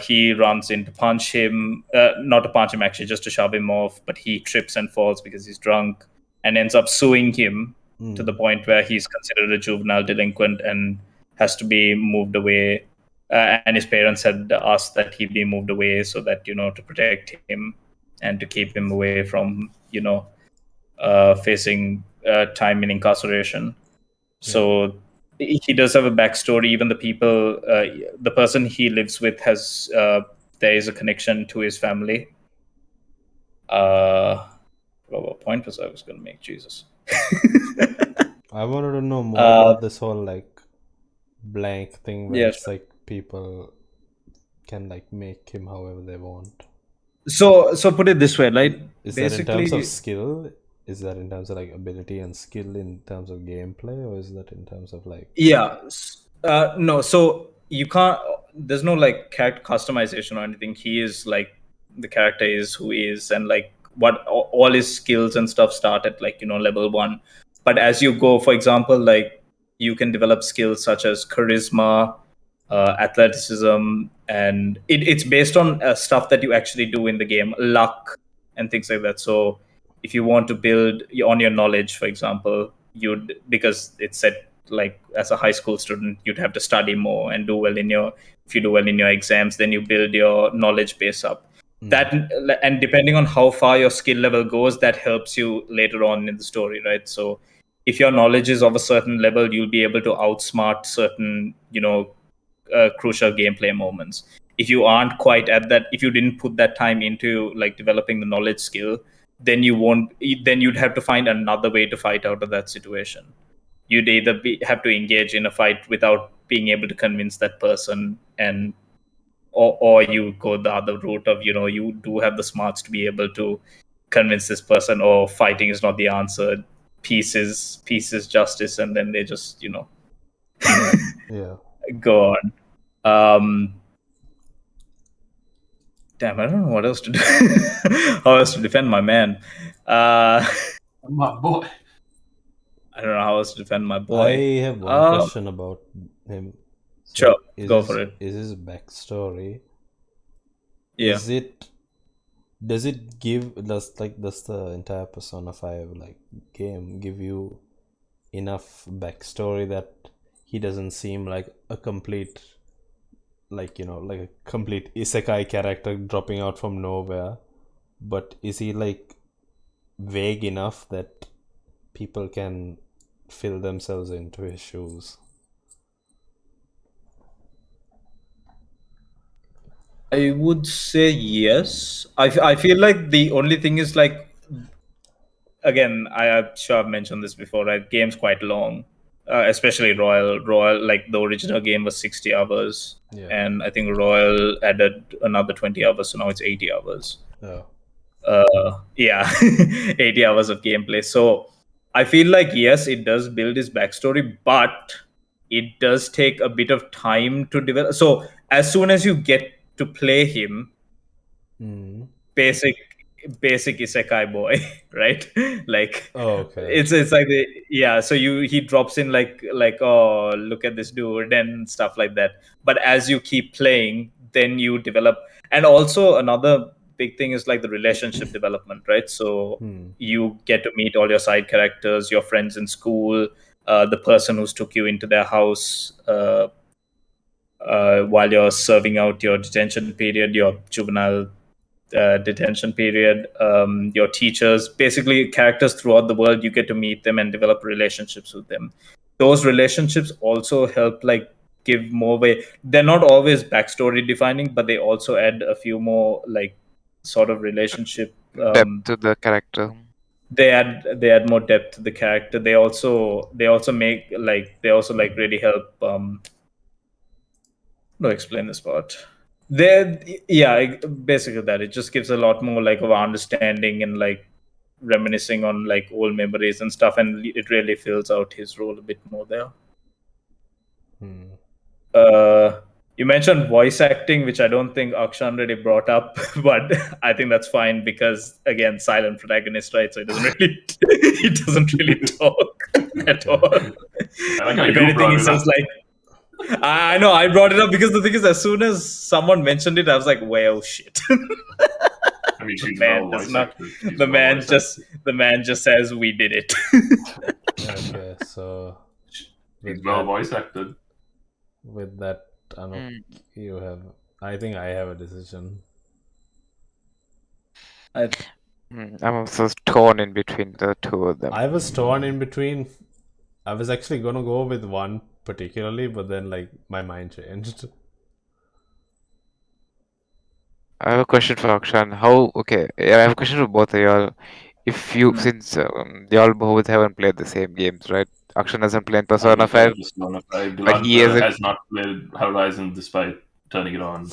He runs in to punch him, not to punch him actually, just to shove him off, but he trips and falls because he's drunk and ends up suing him to the point where he's considered a juvenile delinquent and has to be moved away. And his parents had asked that he be moved away so that, to protect him and to keep him away from, facing time in incarceration. So he does have a backstory. Even the person he lives with has, there is a connection to his family. What point was I was going to make? Jesus. I wanted to know more about this whole like blank thing where it's like people can like make him however they want. So put it this way, like, is that in terms of skill? Is that in terms of like ability and skill in terms of gameplay, or is that in terms of like? Yeah, no. So you can't. There's no like character customization or anything. He is like, the character is who he is, and like what all his skills and stuff start at, like, level 1. But as you go, for example, like, you can develop skills such as charisma, athleticism, and it's based on stuff that you actually do in the game, luck and things like that. So if you want to build on your knowledge, for example, because it's set like as a high school student, you'd have to study more and do well if you do well in your exams, then you build your knowledge base up. That, and depending on how far your skill level goes, that helps you later on in the story, right? So if your knowledge is of a certain level, you'll be able to outsmart certain crucial gameplay moments. If you aren't quite at that, if you didn't put that time into like developing the knowledge skill, then you'd have to find another way to fight out of that situation. You'd either have to engage in a fight without being able to convince that person, or you go the other route of you do have the smarts to be able to convince this person, or fighting is not the answer, peace is justice, and then they just Yeah. go on. Damn, I don't know what else to do. How else to defend my man? My boy. I don't know how else to defend my boy. I have one question about him. Sure, go for it. Is his backstory? Yeah. Does the entire Persona 5 game give you enough backstory that he doesn't seem like a complete a complete isekai character dropping out from nowhere, but is he vague enough that people can fill themselves into his shoes? I would say yes. I feel like the only thing is again, I'm sure I've mentioned this before, right? Game's quite long, especially Royal. Like the original game was 60 hours, and I think Royal added another 20 hours, so now it's 80 hours. Yeah, 80 hours of gameplay. So I feel like yes, it does build his backstory, but it does take a bit of time to develop. So as soon as you get to play him, basic isekai boy, right? It's like so he drops in like oh, look at this dude and stuff like that. But as you keep playing, then you develop. And also another big thing is like the relationship development, right? So you get to meet all your side characters, your friends in school, the person who's took you into their house while you're serving out your detention period, your juvenile detention period, your teachers, basically characters throughout the world. You get to meet them and develop relationships with them. Those relationships also help give more way. They're not always backstory defining, but they also add a few more sort of relationship depth to the character. They add more depth to the character. They also make really help. No, explain this part. Basically that it just gives a lot more of understanding and reminiscing on old memories and stuff, and it really fills out his role a bit more there. You mentioned voice acting, which I don't think Akshan really brought up, but I think that's fine because again, silent protagonist, right? So it doesn't really talk at all. If anything, he says I know I brought it up because the thing is, as soon as someone mentioned it, I was like, well, shit. I mean, the man just says we did it. Okay, so he's well voice acted. With that, I think I have a decision. I'm also torn in between the two of them. I was torn in between. I was actually gonna go with one particularly, but then my mind changed. I have a question for Akshan. I have a question for both of y'all. If you, since y'all both haven't played the same games, right? Akshan hasn't played Persona 5. But he has not played Horizon despite turning it on.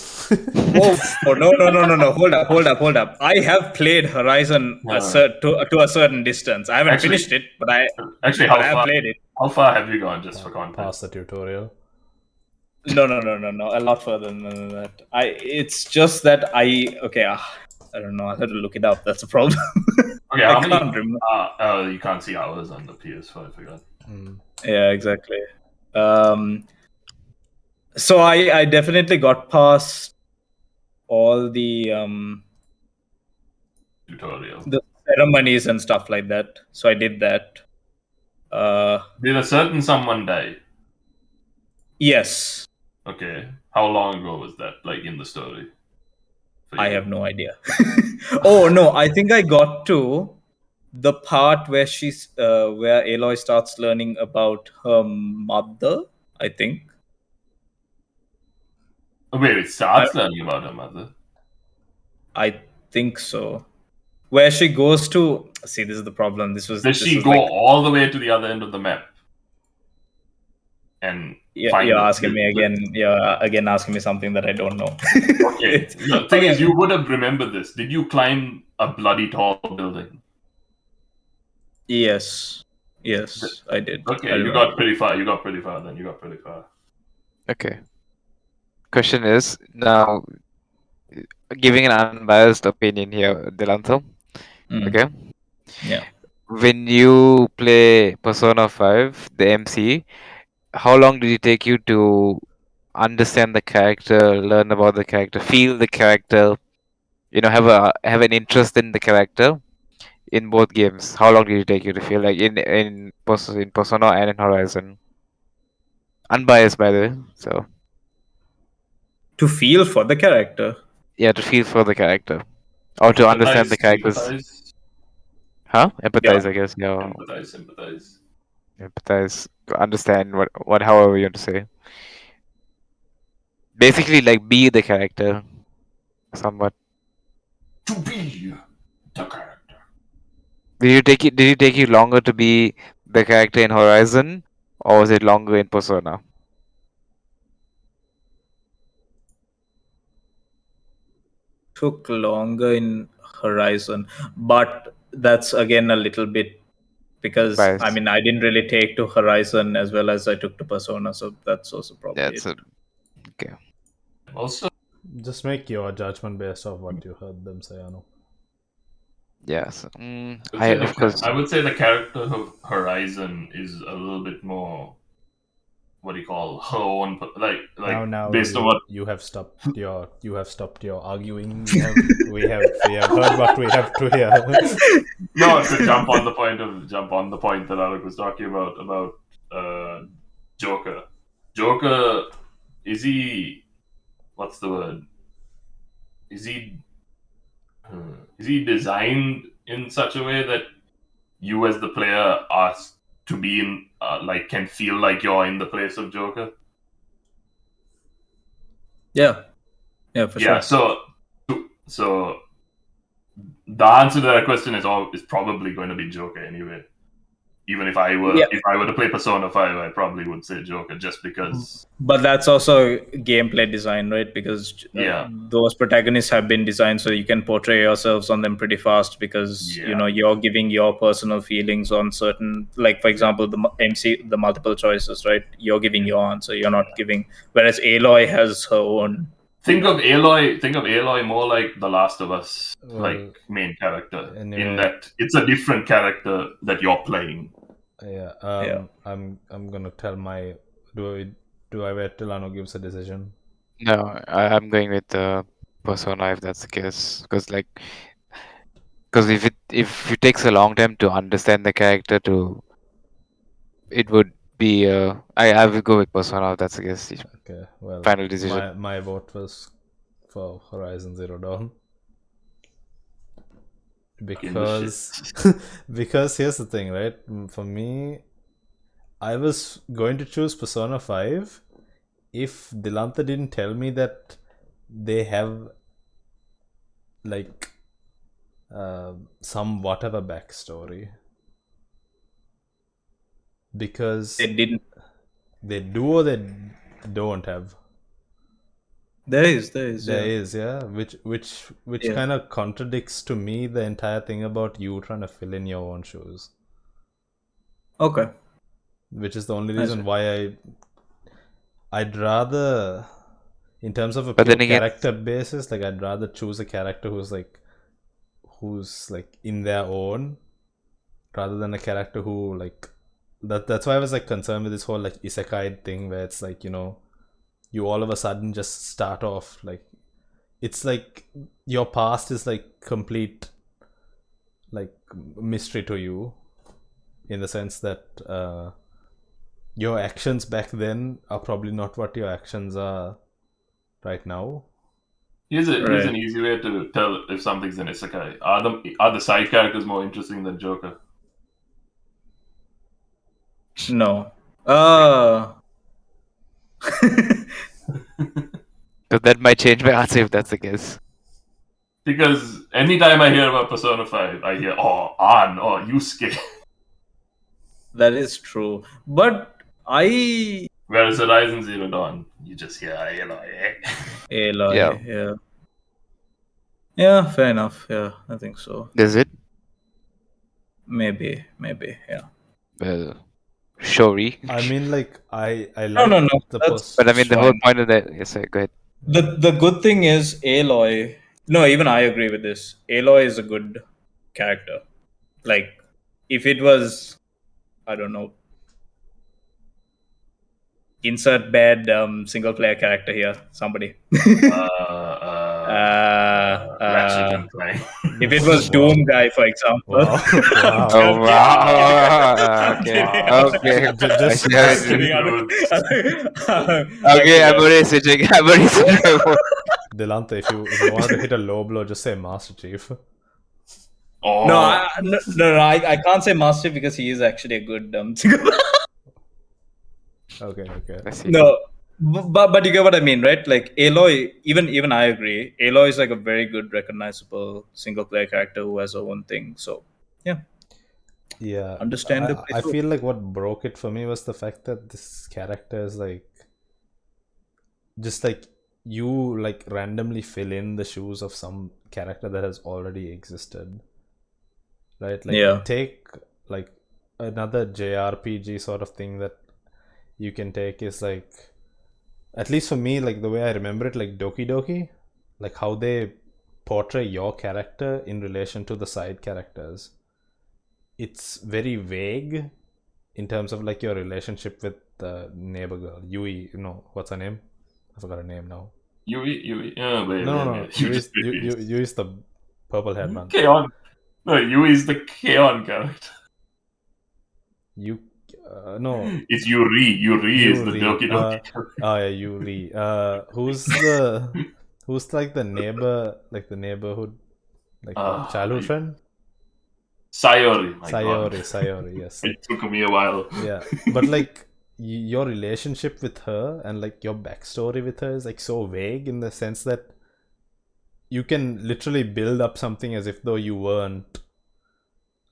No. Hold up. I have played Horizon to a certain distance. I haven't finished it, but I have played it. How far have you gone, just for context? Past the tutorial? No. A lot further than that. It's just that I don't know. I'll have to look it up. That's a problem. Okay, I can't remember. You can't see hours on the PS4. I forgot. Yeah, exactly. So I definitely got past all the Tutorial. the ceremonies and stuff like that. So I did that. Did a certain someone die? Yes. Okay. How long ago was that? Like in the story? For I you? have no idea. Oh no, I think I got to the part where where Aloy starts learning about her mother, I think. Oh, wait, it starts learning about her mother. I think so. Where she goes to see, this is the problem. Does This she was go like, all the way to the other end of the map and find you're the, asking me again. You're again asking me something that I don't know. Okay. The thing is, you would have remembered this. Did you climb a bloody tall building? Yes, I did. Okay, I you remember. got pretty far. You got pretty far then. You got pretty far. Okay. Question is now giving an unbiased opinion here, Delanto. Mm. Okay. Yeah. When you play Persona 5, the MC, how long did it take you to understand the character, learn about the character, feel the character, have an interest in the character in both games? How long did it take you to feel like in Persona and in Horizon? Unbiased, by the way. So To feel for the character. yeah, to feel for the character or to understand the characters. Sympathize. Huh? Empathize, Yeah. I guess. Yeah, Sympathize. empathize to understand what however you want to say. Basically, like be the character, somewhat. To be the character. Did it take you longer to be the character in Horizon, or was it longer in Persona? Took longer in Horizon, but that's again a little bit because I Bias. mean I didn't really take to Horizon as well as I took to Persona, so that's also probably That's it. okay. Also, Just make your judgment based off what you heard them say, Anu. Yes. I would say the character of Horizon is a little bit more. What do you call her own? Like Now based on what you have stopped your arguing. We have heard what we have to hear. No, to jump on the point that Alec was talking about Joker. Joker, is he? What's the word? Is he designed in such a way that you as the player are to be in can feel like you're in the place of Joker? Yeah, for Yeah. sure. So the answer to that question is probably going to be Joker anyway. Even if I were to play Persona 5, I probably would say Joker just because. But that's also gameplay design, right? Because Yeah. those protagonists have been designed so you can portray yourselves on them pretty fast because you're giving your personal feelings on certain, like for example the multiple choices, right? You're giving your answer, you're not giving, whereas Aloy has her own. Think of Aloy more like The Last of Us, Well, main character. anyway. In that it's a different character that you're playing. Yeah. I'm gonna tell my. Do I wait till Anu gives a decision? No, I'm going with Persona if that's the case, because if it takes a long time to understand the character, it would be I will go with Persona if that's the case. Okay. Well, Final decision. My vote was for Horizon Zero Dawn. Because here's the thing, right? For me, I was going to choose Persona 5 if Dilantha didn't tell me that they have some whatever backstory. Because They didn't. They do or they don't have. There is, yeah. Which kind of contradicts to me the entire thing about you trying to fill in your own shoes. Okay. Which is the only reason why I'd rather, in terms of a pure character basis, I'd rather choose a character who's in their own, rather than a character who that's why I was concerned with this whole isekai thing, where it's you all of a sudden just start off like it's like your past is like complete like mystery to you, in the sense that your actions back then are probably not what your actions are right now. Here's an easy way to tell if something's an isekai. Are the side characters more interesting than Joker? No. So that might change my answer if that's the case. Because anytime I hear about Persona 5, I hear, oh, An, oh, Yusuke. That is true. But Whereas Horizon Zero Dawn, you just hear Aloy. Aloy, Yeah. Yeah, fair enough. Yeah, I think so. Is it? Maybe, yeah. Well, Shori. I mean, like I like No. the That's But I mean, the whole fine. point of that. Yes, sorry, go ahead. The good thing is Aloy. No, even I agree with this. Aloy is a good character. Like, if it was, I don't know, insert bad single player character here. Somebody. Ratchet and Clank. If it was Doom guy, for example. wow. Oh wow! Okay, Wow. okay. Just Kidding, Okay, I'm already switching. Delante, if you wanted to hit a low blow, just say Master Chief. Oh. No, I can't say Master because he is actually a good Okay. I see. No, but you get what I mean, right? Like Aloy, even I agree. Aloy is like a very good, recognizable single player character who has her own thing. So Yeah, understand the I feel like what broke it for me was the fact that this character is like just like you like randomly fill in the shoes of some character that has already existed, right? Like take like another JRPG sort of thing that you can take is like, at least for me, like the way I remember it, like Doki Doki, like how they portray your character in relation to the side characters. It's very vague in terms of like your relationship with the neighbor girl, Yui. No, what's her name? I forgot her name now. Yui. Oh, wait, No. Yui Yui's the purple haired man. Keon. No, Yui is the Keon character. No. It's Yuri. Yuri is the Doki Doki. Yeah, Yuri. Who's like the neighborhood, like childhood friend? Sayori. Sayori, yes. It took me a while. Yeah, but like your relationship with her and like your backstory with her is like so vague in the sense that you can literally build up something as if though you weren't,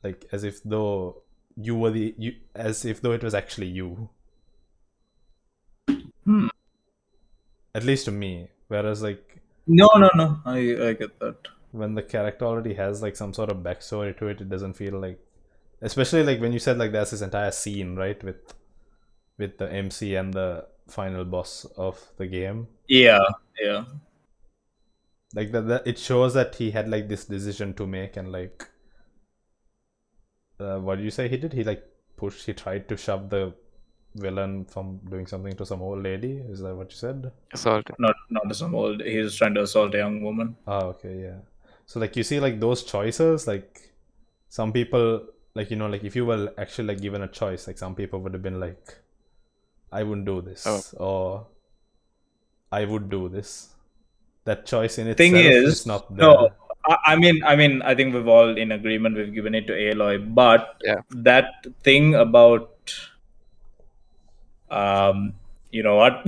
like as if though you were as if though it was actually you. At least to me. Whereas like no, I get that. When the character already has like some sort of backstory to it, it doesn't feel like, especially like when you said like there's this entire scene, right, with the MC and the final boss of the game. Yeah. Like that it shows that he had like this decision to make, and like what did you say he did? He tried to shove the villain from doing something to some old lady. Is that what you said? Assault. Not to some old. He's trying to assault a young woman. Oh, okay, yeah. So like you see like those choices, like some people, like, you know, like if you were actually like given a choice, like some people would have been like, I wouldn't do this, or I would do this. That choice in itself is not there. No, I mean, I think we've all in agreement. We've given it to Aloy, but that thing about, you know what?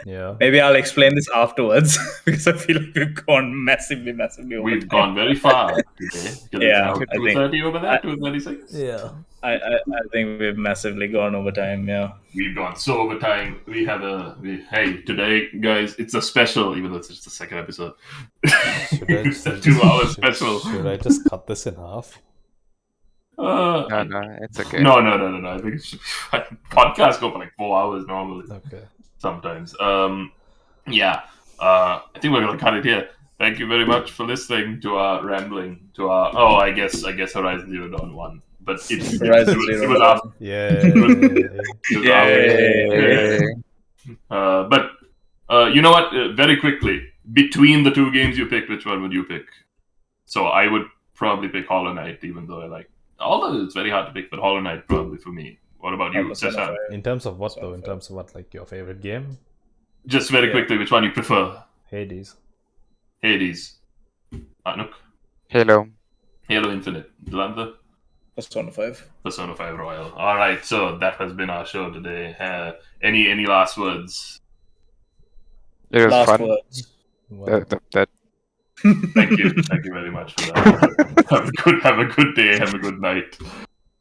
Yeah. Maybe I'll explain this afterwards because I feel like we've gone massively over. We've gone very far today. Yeah, it's now 2:30 over there, 2:36. Yeah. I think we've massively gone over time. Yeah, we've gone so over time. Hey, today, guys, it's a special, even though it's just the second episode. It's a 2-hour special. Should I just cut this in half? No, it's okay. No. I think it should be fine. Podcasts go for like 4 hours normally. Okay. Sometimes. I think we're gonna cut it here. Thank you very much for listening to our rambling. To our I guess Horizon Zero Dawn 1. But it's Horizon it was after. Yeah. But You know what? Very quickly, between the two games you pick, which one would you pick? So I would probably pick Hollow Knight, even though I like. Although it's very hard to pick, but Hollow Knight probably for me. What about you, Seshan? In terms of what though? In terms of what, like your favorite game? Just very quickly, which one you prefer? Hades. Hades. Anuk? Halo. Halo Infinite. Delantha? Persona 5. Persona 5 Royal. Alright, so that has been our show today. Any last words? It was Last fun. words. Well, That Thank you. Thank you very much for that. Have a good day. Have a good night.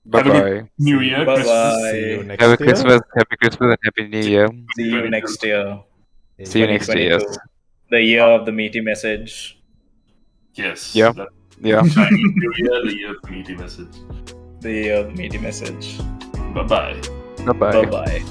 Bye Have a bye. good New Year. Bye Christmas. bye. see you next Have a year. Christmas, happy Christmas, and happy New Year. See you next year. See you next year. 2022. The year of the meaty message. Yes. Yeah. Yeah. Chinese New Year, the year of the meaty message. The year of the meaty message. Bye bye. Bye bye. Bye bye.